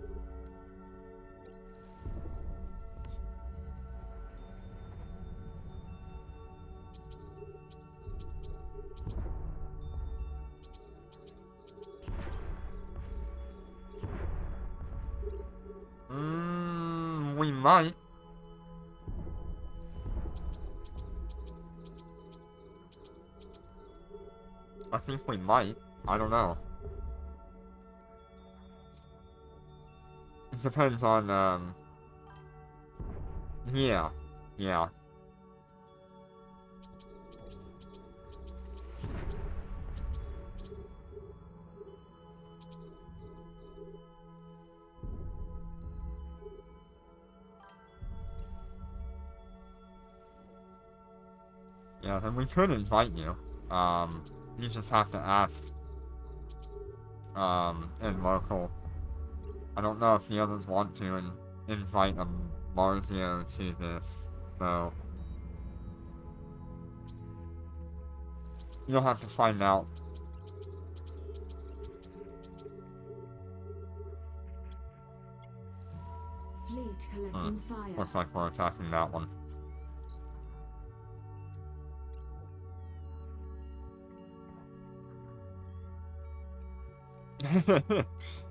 We might. I think we might. I don't know. It depends on, yeah. Yeah. Yeah, then we could invite you. You just have to ask, in local. I don't know if the others want to invite a Marzio to this, so you'll have to find out. Fleet collecting fire. Looks like we're attacking that one.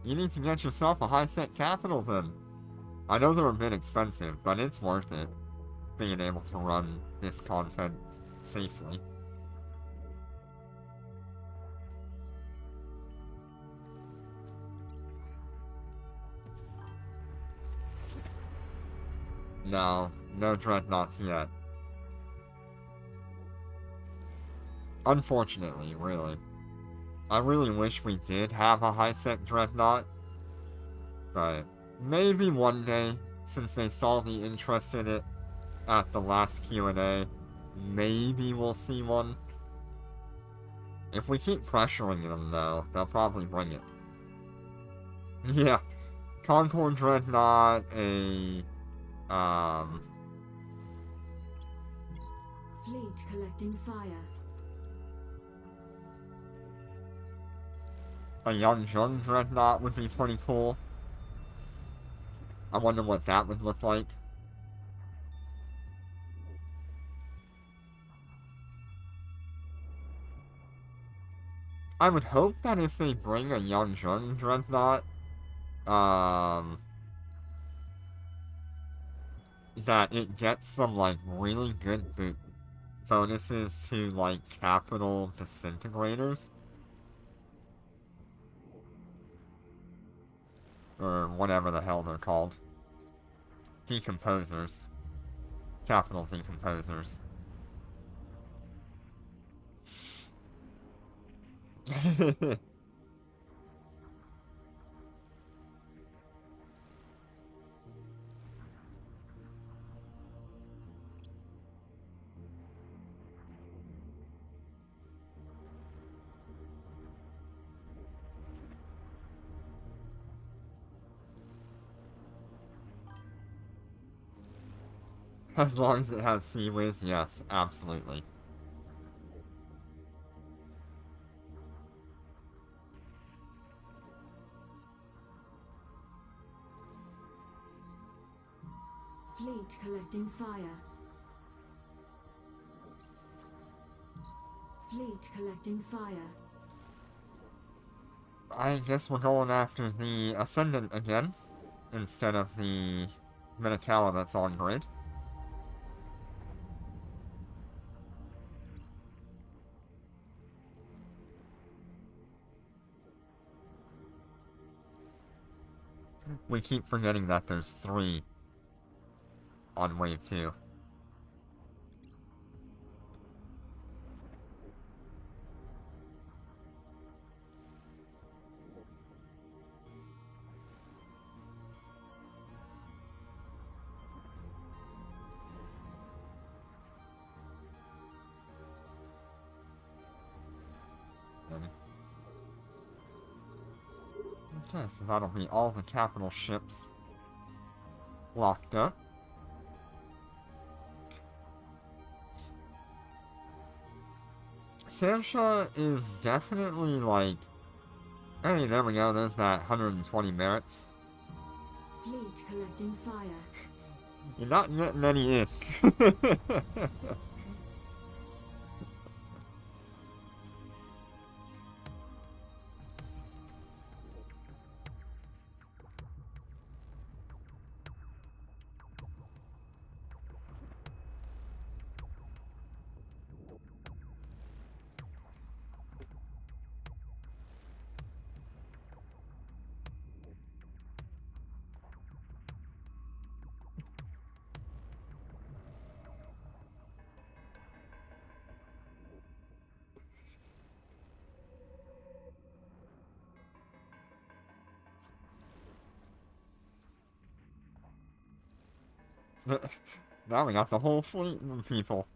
You need to get yourself a high-set capital then. I know they're a bit expensive, but it's worth it, being able to run this content safely. No dreadnoughts yet. Unfortunately, really. I really wish we did have a high-sec dreadnought, but maybe one day, since they saw the interest in it at the last Q&A, maybe we'll see one. If we keep pressuring them, though, they'll probably bring it. Yeah. Concord Dreadnought, Fleet collecting fire. a Young Jun Dreadnought would be pretty cool. I wonder what that would look like. I would hope that if they bring a Young Jun Dreadnought, that it gets some, like, really good bonuses to, like, capital disintegrators. Or whatever the hell they're called. Decomposers. Capital decomposers. As long as it has Sea-Wiz, yes, absolutely. Fleet collecting fire. Fleet collecting fire. I guess we're going after the Ascendant again, instead of the Minotaur that's on grid. We keep forgetting that there's 3 on wave 2. Okay, so that'll be all the capital ships locked up. Sansha is definitely like... Hey, there we go, there's that 120 merits. Fleet collecting fire. You're not getting any ISK. Now we got the whole fleet of people.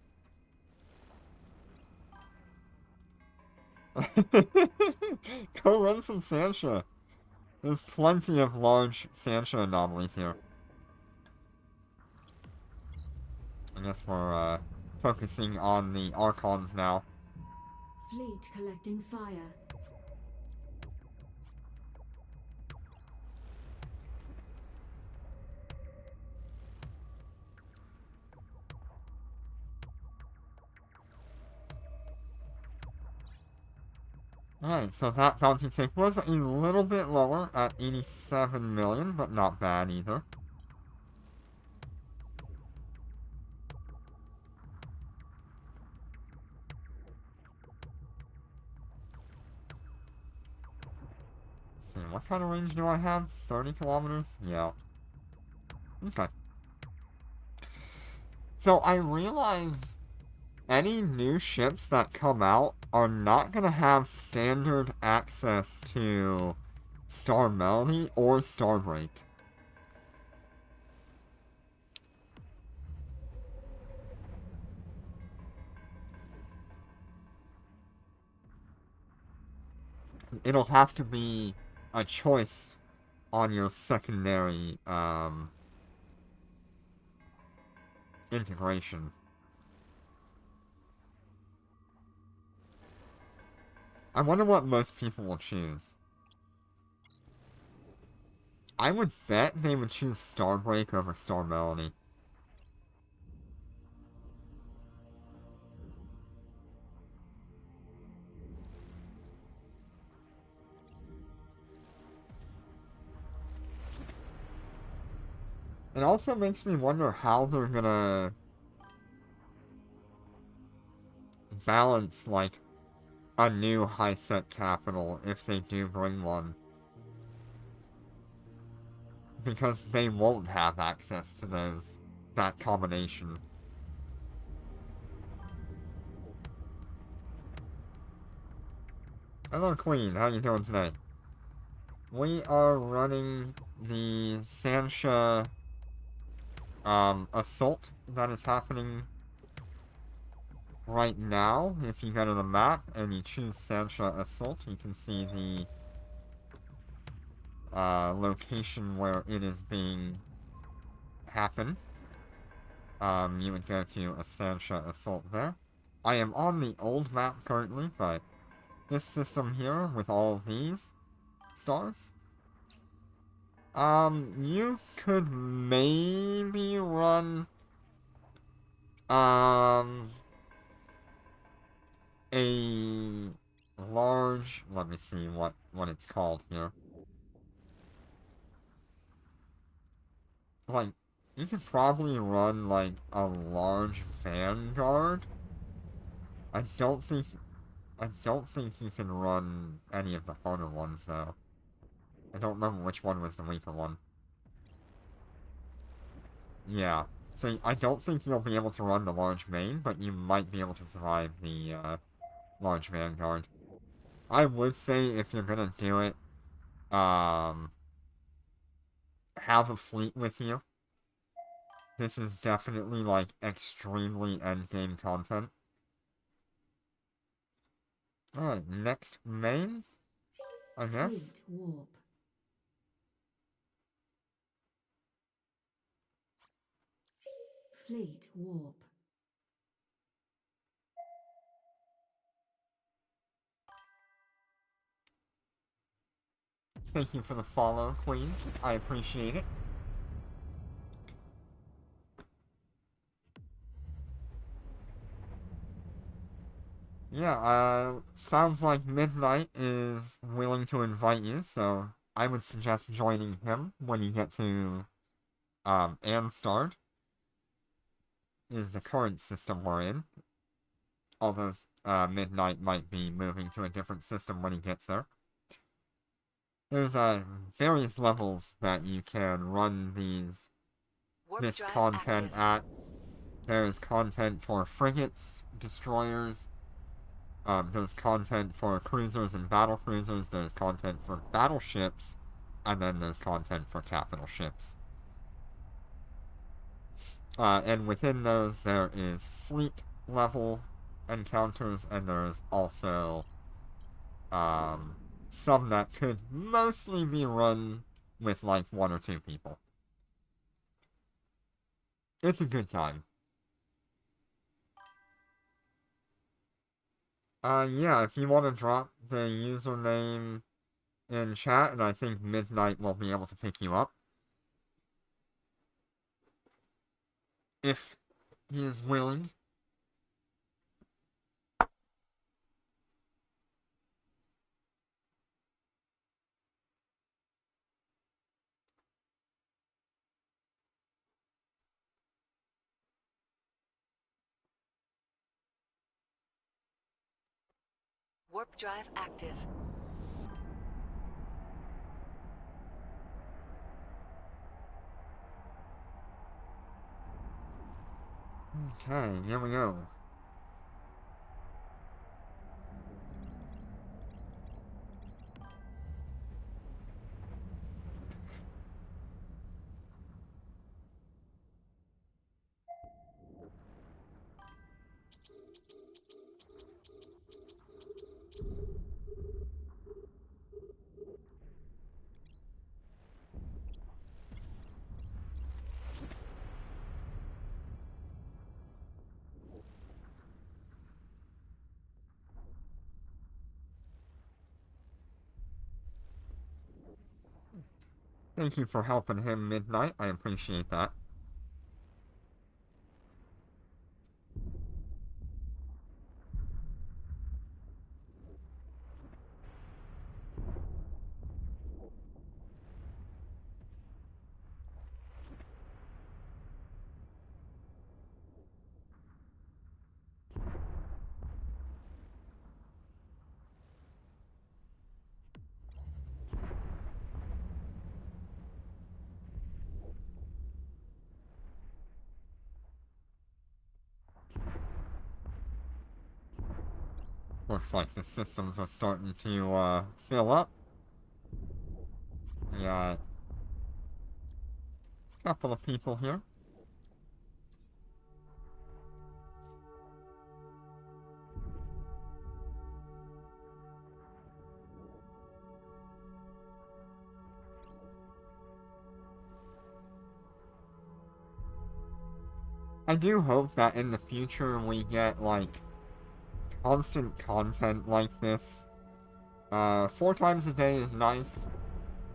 Go run some Sansha. There's plenty of large Sansha anomalies here. I guess we're focusing on the Archons now. Fleet collecting fire. Alright, so that bounty take was a little bit lower at 87 million, but not bad either. Let's see, what kind of range do I have? 30 kilometers? Yeah. Okay. So I realize any new ships that come out are not going to have standard access to Star Melody or Starbreak. It'll have to be a choice on your secondary integration. I wonder what most people will choose. I would bet they would choose Starbreak over Star Melody. It also makes me wonder how they're gonna balance, like, a new high-set capital if they do bring one. Because they won't have access to that combination. Hello, Queen. How you doing today? We are running the Sansha assault that is happening right now. If you go to the map and you choose Sansha assault, you can see the location where it is being happen. You would go to a Sansha assault there. I am on the old map currently, but this system here with all of these stars, you could maybe run a large, let me see what it's called here. Like, you could probably run, like, a large vanguard. I don't think you can run any of the harder ones, though. I don't remember which one was the weaker one. Yeah. So, I don't think you'll be able to run the large main, but you might be able to survive the, large vanguard. I would say if you're gonna do it, have a fleet with you. This is definitely, like, extremely endgame content. Alright, next main, I guess. Fleet warp. Fleet warp. Thank you for the follow, Queen. I appreciate it. Yeah, sounds like Midnight is willing to invite you, so I would suggest joining him when you get to, Anstard. Is the current system we're in. Although, Midnight might be moving to a different system when he gets there. There's, various levels that you can run this content at. There's content for frigates, destroyers, there's content for cruisers and battle cruisers, there's content for battleships, and then there's content for capital ships. And within those, there is fleet level encounters, and there's also some that could mostly be run with like 1 or 2 people. It's a good time. Yeah, if you want to drop the username in chat, and I think Midnight will be able to pick you up. If he is willing. Warp drive active. Okay, here we go. Thank you for helping him, Midnight. I appreciate that. Looks like the systems are starting to, fill up. We got a couple of people here. I do hope that in the future we get, like, constant content like this. 4 times a day is nice,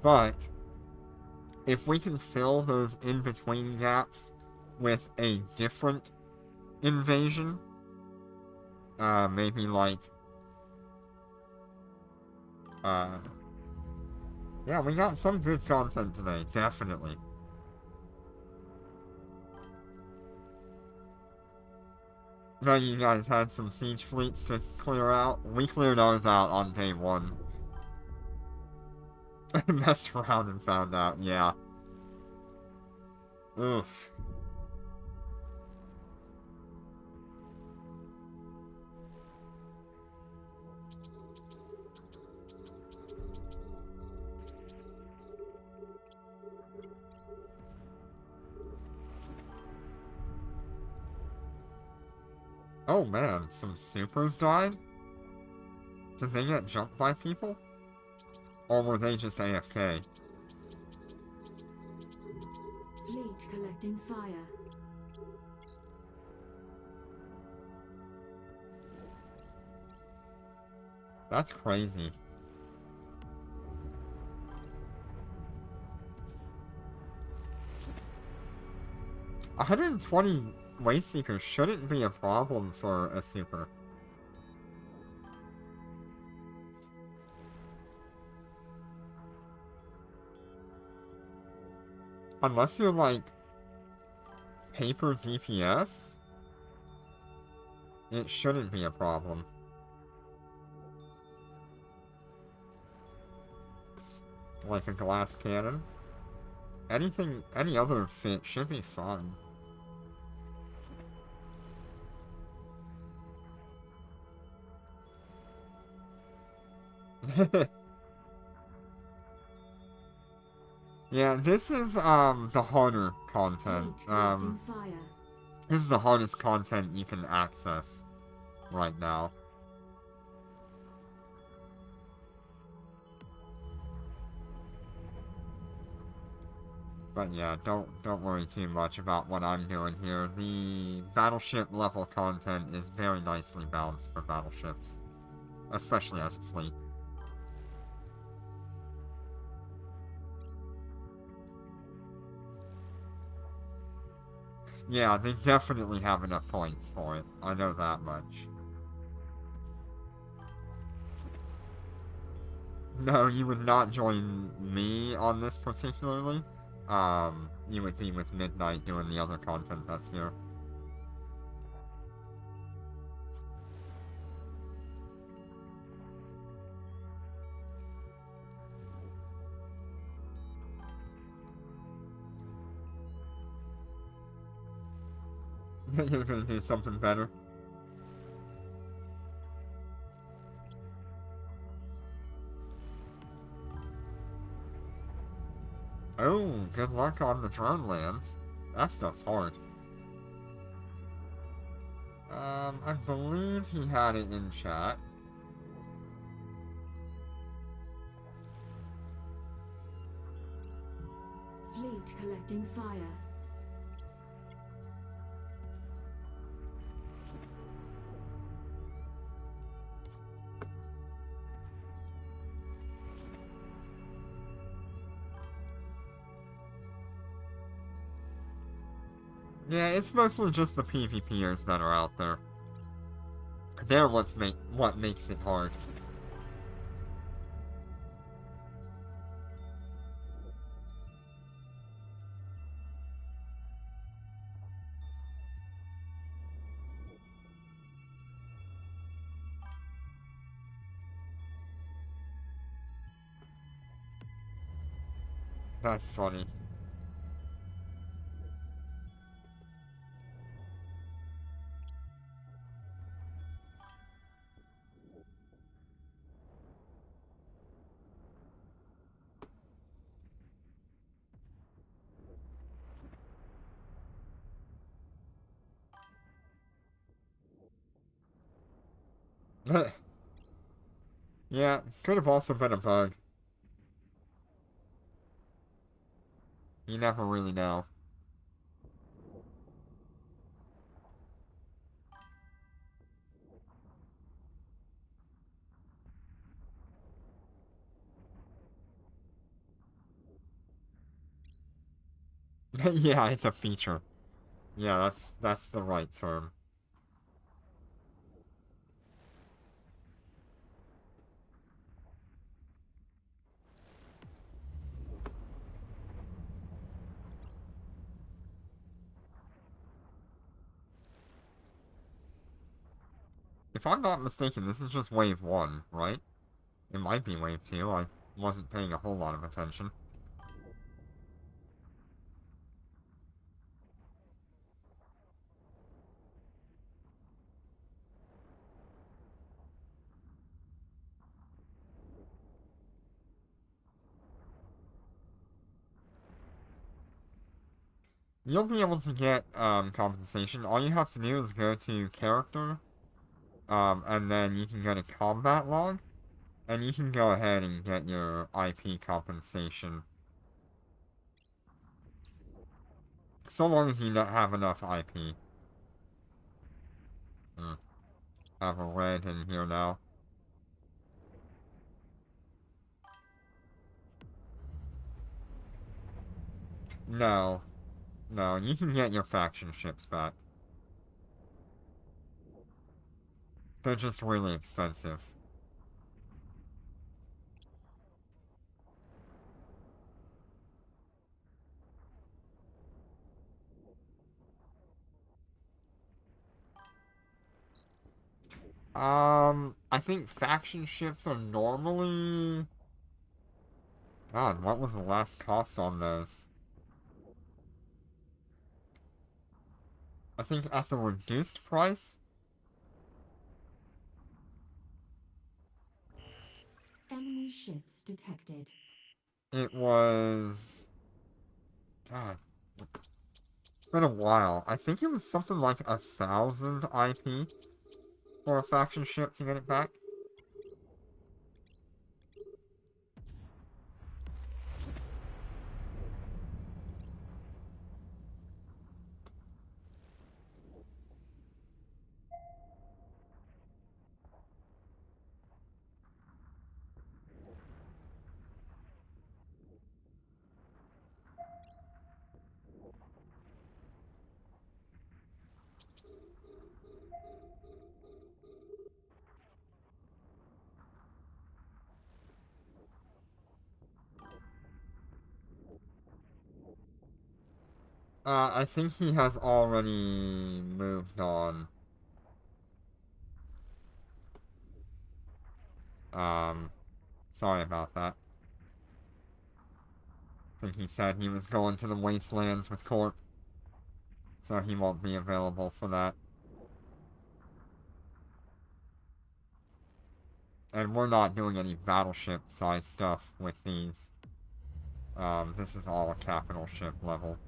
but if we can fill those in-between gaps with a different invasion, maybe like, yeah, we got some good content today, definitely. Now you guys had some siege fleets to clear out. We cleared ours out on day 1. Messed around and found out, yeah. Oof. Oh man, some supers died? Did they get jumped by people? Or were they just AFK? Fleet collecting fire. That's crazy. $120 Waste Seekers shouldn't be a problem for a super. Unless you're like paper DPS, it shouldn't be a problem. Like a glass cannon. Anything, any other fit should be fun. Yeah, this is, the harder content. Fleet collecting fire. This is the hardest content you can access right now. But yeah, don't worry too much about what I'm doing here. The battleship level content is very nicely balanced for battleships, especially as a fleet. Yeah, they definitely have enough points for it. I know that much. No, you would not join me on this particularly. You would be with Midnight doing the other content that's here. You're gonna do something better. Oh, good luck on the drone lands. That stuff's hard. I believe he had it in chat. Fleet collecting fire. Yeah, it's mostly just the PvPers that are out there. They're what makes it hard. That's funny. Yeah, could have also been a bug. You never really know. Yeah, it's a feature. Yeah, that's the right term. If I'm not mistaken, this is just wave 1, right? It might be wave 2, I wasn't paying a whole lot of attention. You'll be able to get, compensation. All you have to do is go to character, and then you can go to combat log, and you can go ahead and get your IP compensation. So long as you don't have enough IP. Have a red in here now. No. No, you can get your faction ships back. They're just really expensive. I think faction ships are normally... God, what was the last cost on those? I think at the reduced price, Enemy ships detected. it was... God, it's been a while. I think it was something like 1,000 IP for a faction ship to get it back. I think he has already moved on. Um, Sorry about that. I think he said he was going to the Wastelands with Corp, so he won't be available for that. And we're not doing any battleship-size stuff with these. This is all a capital ship level.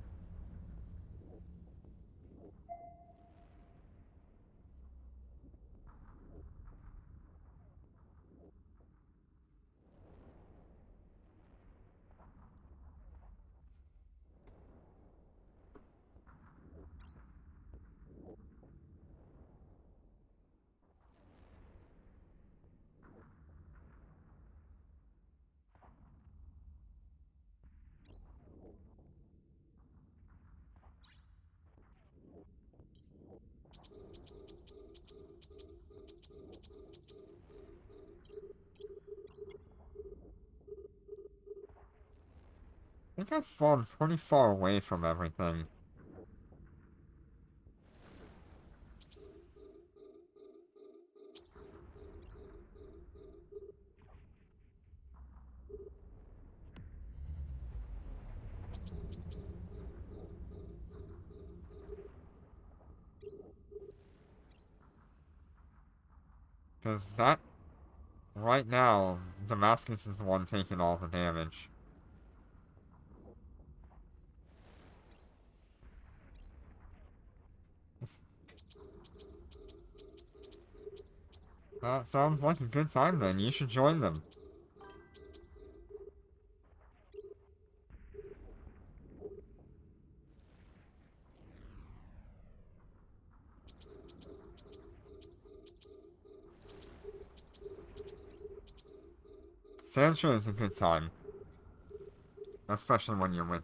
think I spawned pretty far away from everything. Because that, right now, Damascus is the one taking all the damage. That sounds like a good time then. You should join them. Sansha is a good time. Especially when you're with,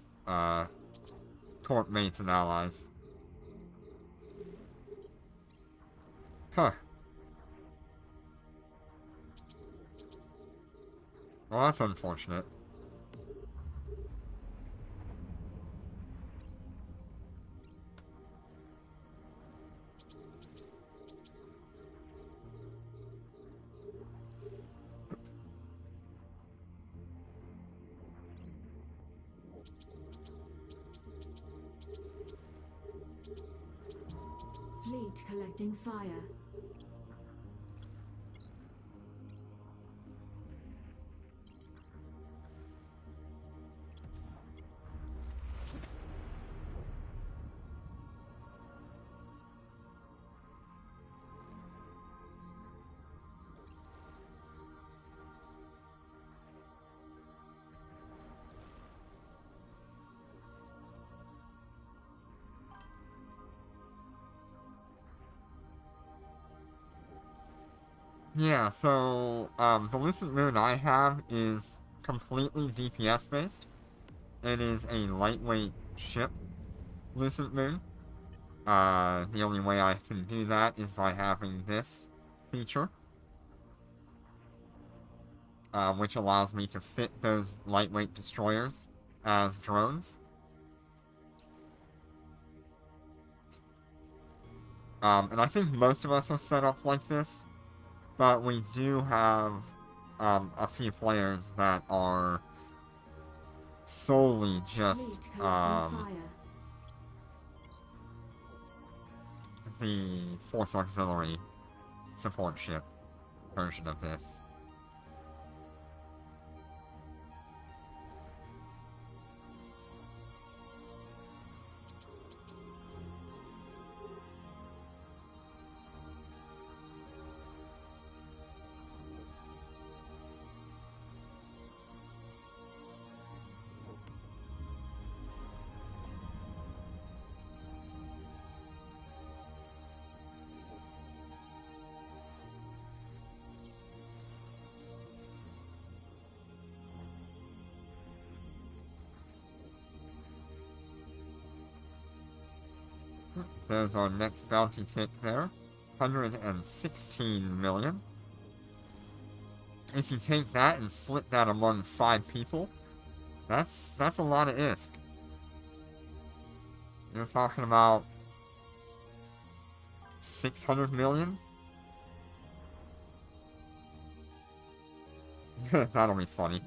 court mates and allies. Huh. Well, that's unfortunate. Fleet collecting fire. Yeah, so, the Lucent Moon I have is completely DPS based. It is a lightweight ship, Lucent Moon. The only way I can do that is by having this feature. Which allows me to fit those lightweight destroyers as drones. And I think most of us are set up like this, but we do have a few players that are solely just Fleet collecting fire. the Force Auxiliary support ship version of this. There's our next bounty tick there. 116 million. If you take that and split that among 5 people, that's a lot of ISK. You're talking about 600 million? That'll be funny.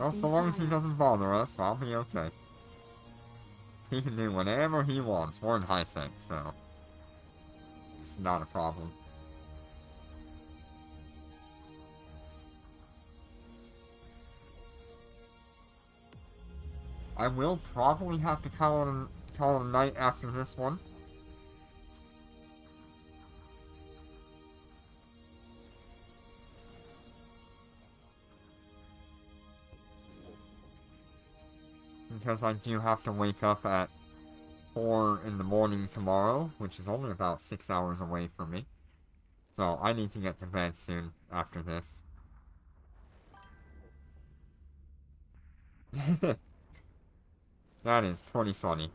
Well, so long as he doesn't bother us, I'll be okay. He can do whatever he wants. We're in high sec, so it's not a problem. I will probably have to call it a night after this one. Because I do have to wake up at 4 in the morning tomorrow, which is only about 6 hours away from me. So I need to get to bed soon after this. That is pretty funny.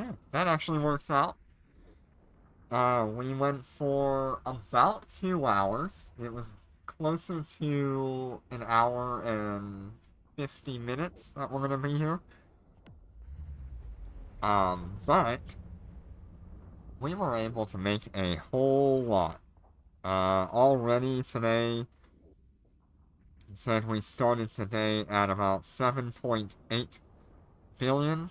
Yeah, that actually works out. We went for about 2 hours. It was closer to an hour and 50 minutes that we're gonna be here. But we were able to make a whole lot. Already today, said we started today at about 7.8 billion.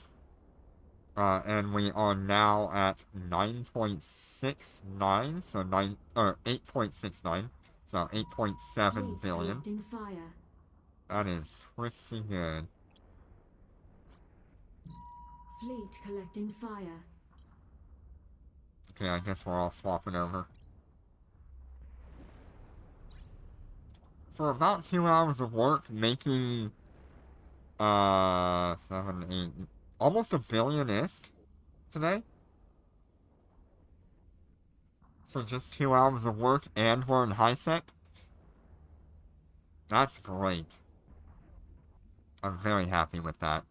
And we are now at 9.69, so 8.69, so 8.7 Fleet billion. collecting fire. That is pretty good. Fleet collecting fire. Okay, I guess we're all swapping over. For about 2 hours of work, making, 7, 8, almost a billion ISK today. For just 2 hours of work, and we're in high sec. That's great. I'm very happy with that.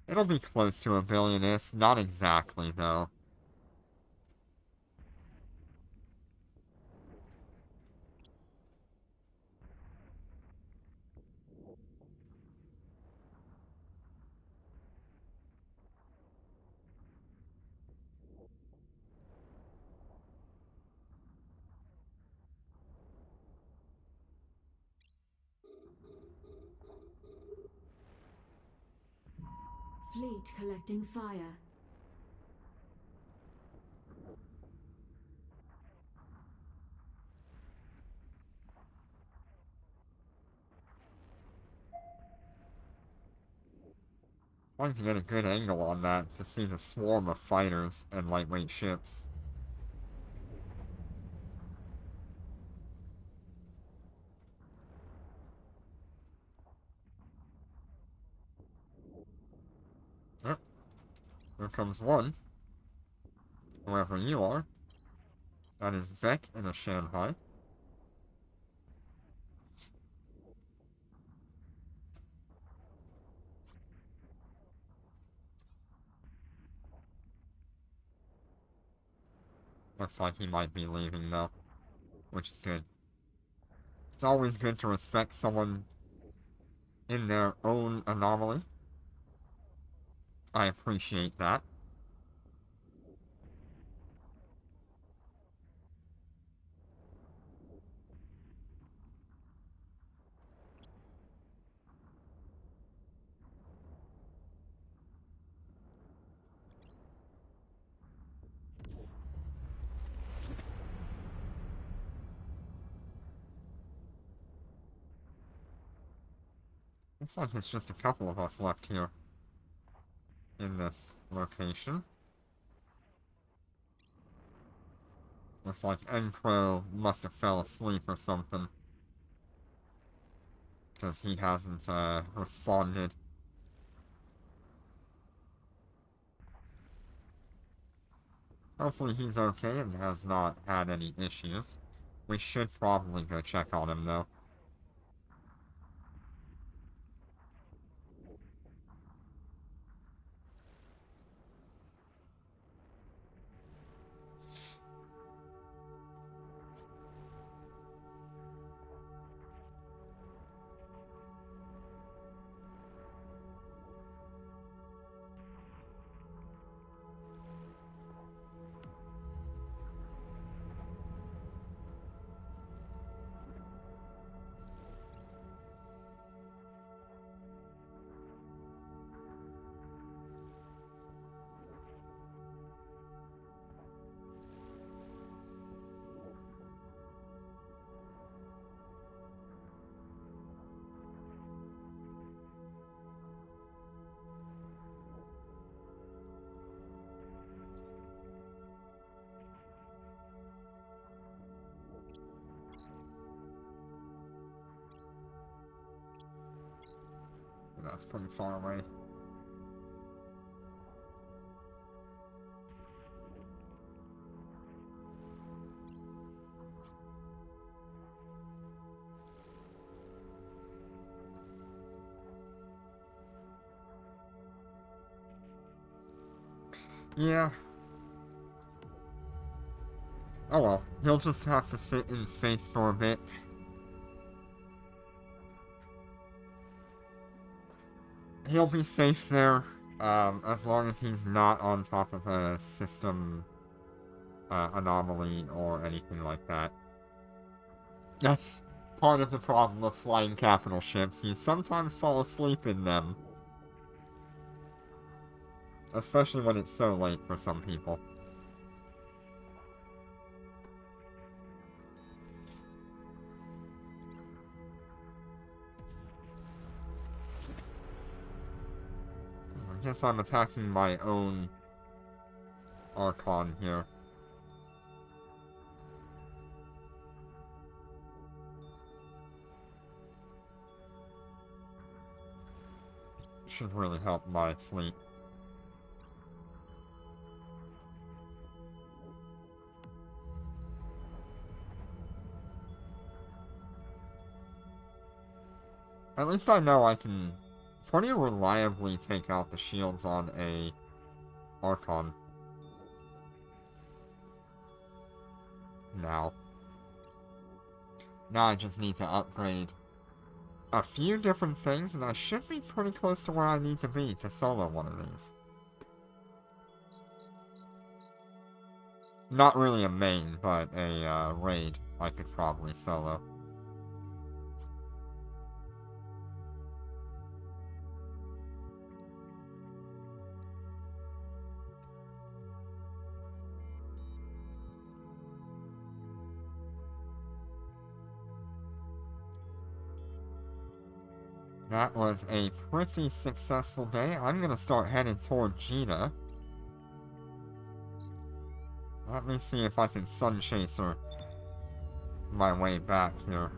It'll be close to a billion ISK, not exactly though. Fleet collecting fire. I'd like to get a good angle on that to see the swarm of fighters and lightweight ships. Yep. Here comes one. Whoever you are. That is Beck in a Shanghai. Looks like he might be leaving though, which is good. It's always good to respect someone in their own anomaly. I appreciate that. Looks like it's just a couple of us left here in this location. Looks like Encro must have fell asleep or something. Because he hasn't, responded. Hopefully he's okay and has not had any issues. We should probably go check on him, though. That's pretty far away. Yeah. Oh well, he'll just have to sit in space for a bit. He'll be safe there, as long as he's not on top of a system anomaly or anything like that. That's part of the problem of flying capital ships. You sometimes fall asleep in them. Especially when it's so late for some people. I guess I'm attacking my own Archon here. Should really help my fleet. At least I know I can pretty reliably take out the shields on a Archon. Now I just need to upgrade a few different things, and I should be pretty close to where I need to be to solo one of these. Not really a main, but a raid I could probably solo. That was a pretty successful day. I'm gonna start heading toward Gina. Let me see if I can Sun Chaser my way back here.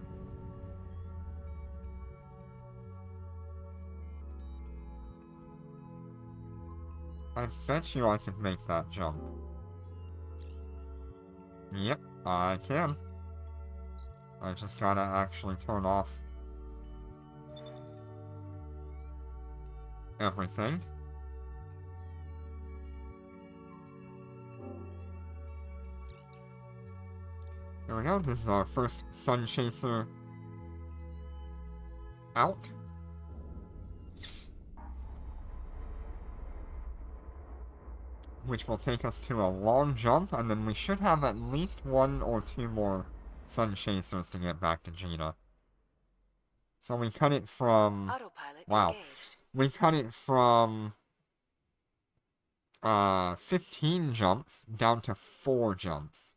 I bet you I can make that jump. Yep, I can. I just gotta actually turn off everything. There we go, this is our first Sun Chaser out. Which will take us to a long jump, and then we should have at least 1 or 2 more Sun Chasers to get back to Gina. So we cut it from... Autopilot wow. engaged. We cut it from 15 jumps down to 4 jumps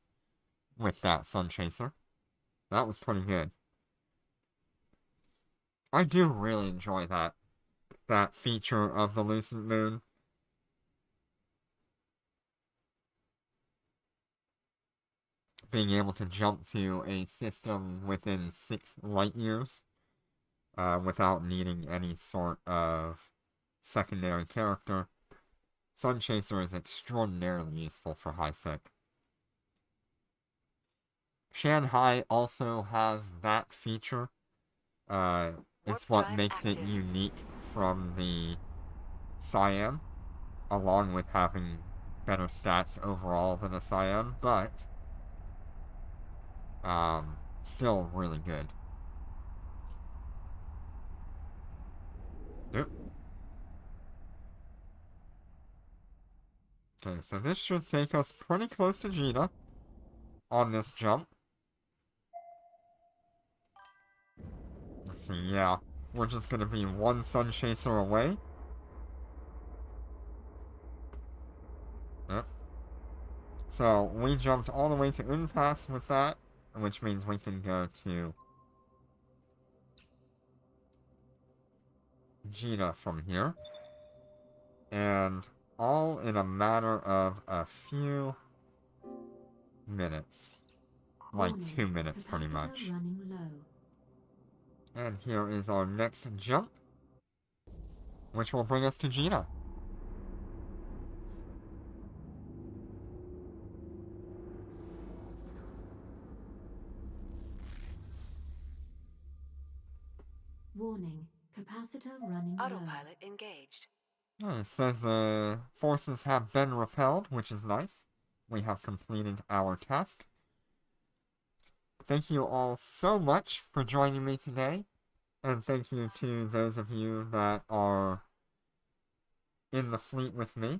with that Sun Chaser. That was pretty good. I do really enjoy that feature of the Lucent Moon. Being able to jump to a system within 6 light years without needing any sort of secondary character. Sun Chaser is extraordinarily useful for high-sec. Shanghai also has that feature. It's what makes it unique from the Siam, along with having better stats overall than a Siam, but still really good. Yep. Okay, so this should take us pretty close to Gina on this jump. Let's see, yeah. We're just gonna be 1 Sun Chaser away. Yep. So, we jumped all the way to Unpass with that, which means we can go to Gina from here. And all in a matter of a few minutes. Like 2 minutes, pretty much. Running low. And here is our next jump, which will bring us to Gina. Warning, capacitor running low. Autopilot engaged. It says the forces have been repelled, which is nice. We have completed our task. Thank you all so much for joining me today, and thank you to those of you that are in the fleet with me.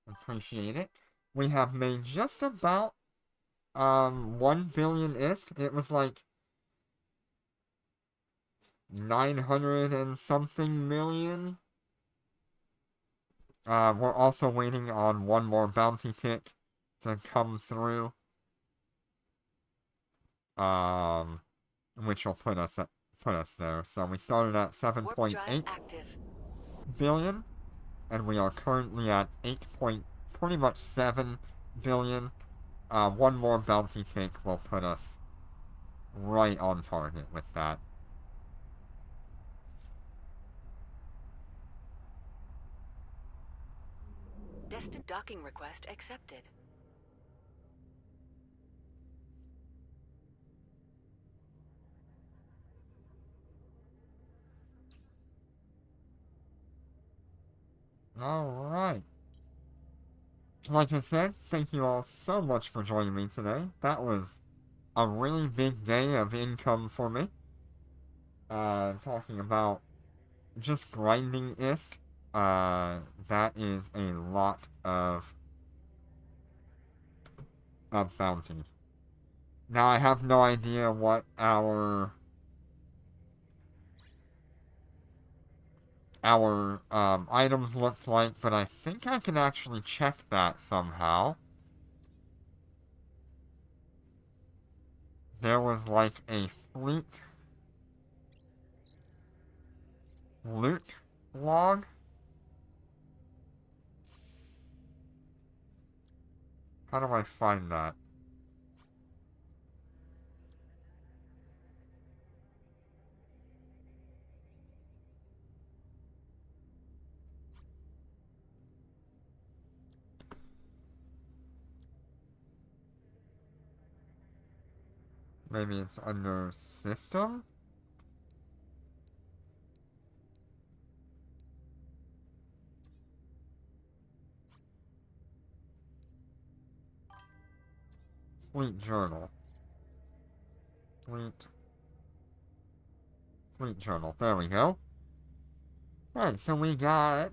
Appreciate it. We have made just about 1 billion ISK. It was like 900 and something million. We're also waiting on one more bounty tick to come through. Which will put us there. So we started at Warp drive 7.8 active. billion, and we are currently at pretty much 7 billion. One more bounty tick will put us right on target with that. Destined docking request accepted. Alright. Like I said, thank you all so much for joining me today. That was a really big day of income for me. Talking about just grinding ISK. That is a lot of bounty. Now I have no idea what our items looked like, but I think I can actually check that somehow. There was like a fleet loot log. How do I find that? Maybe it's under system? Fleet journal. Fleet journal. There we go. Right, so we got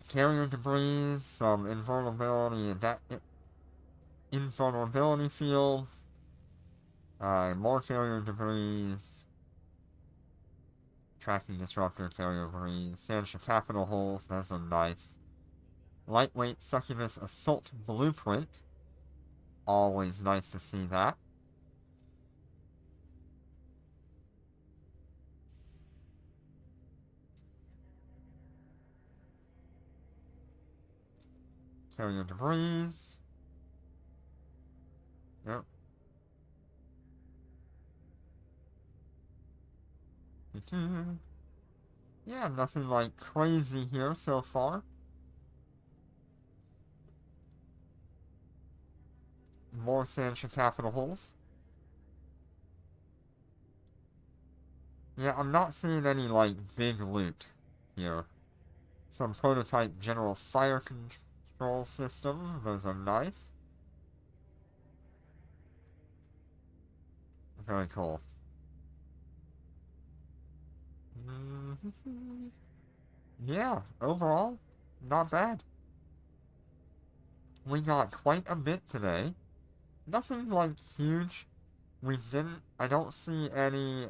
carrier debris, some invulnerability field, more carrier debris, tracking disruptor carrier debris, Sansha capital holes, those are nice. Lightweight succubus assault blueprint, always nice to see that. Carrier debris. Yep. Yeah, nothing like crazy here so far. More Sansha capital holes. Yeah, I'm not seeing any, like, big loot here. Some prototype general fire control systems. Those are nice. Very cool. Yeah, overall, not bad. We got quite a bit today. Nothing, like, huge. I don't see any,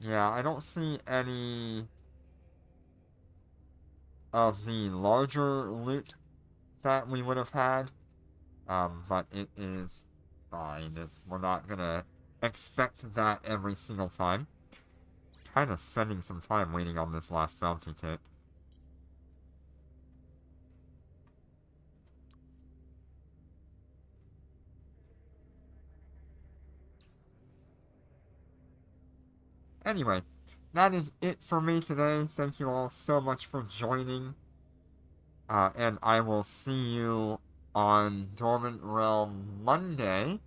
yeah, I don't see any of the larger loot that we would have had. But it is fine. We're not gonna expect that every single time. Kind of spending some time waiting on this last bounty tick. Anyway, that is it for me today. Thank you all so much for joining. And I will see you on Dormant Realm Monday.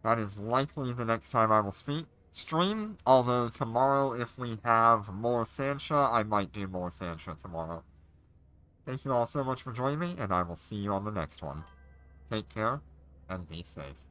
That is likely the next time I will speak. stream, although tomorrow, if we have more Sansha, I might do more Sansha tomorrow. Thank you all so much for joining me, and I will see you on the next one. Take care, and be safe.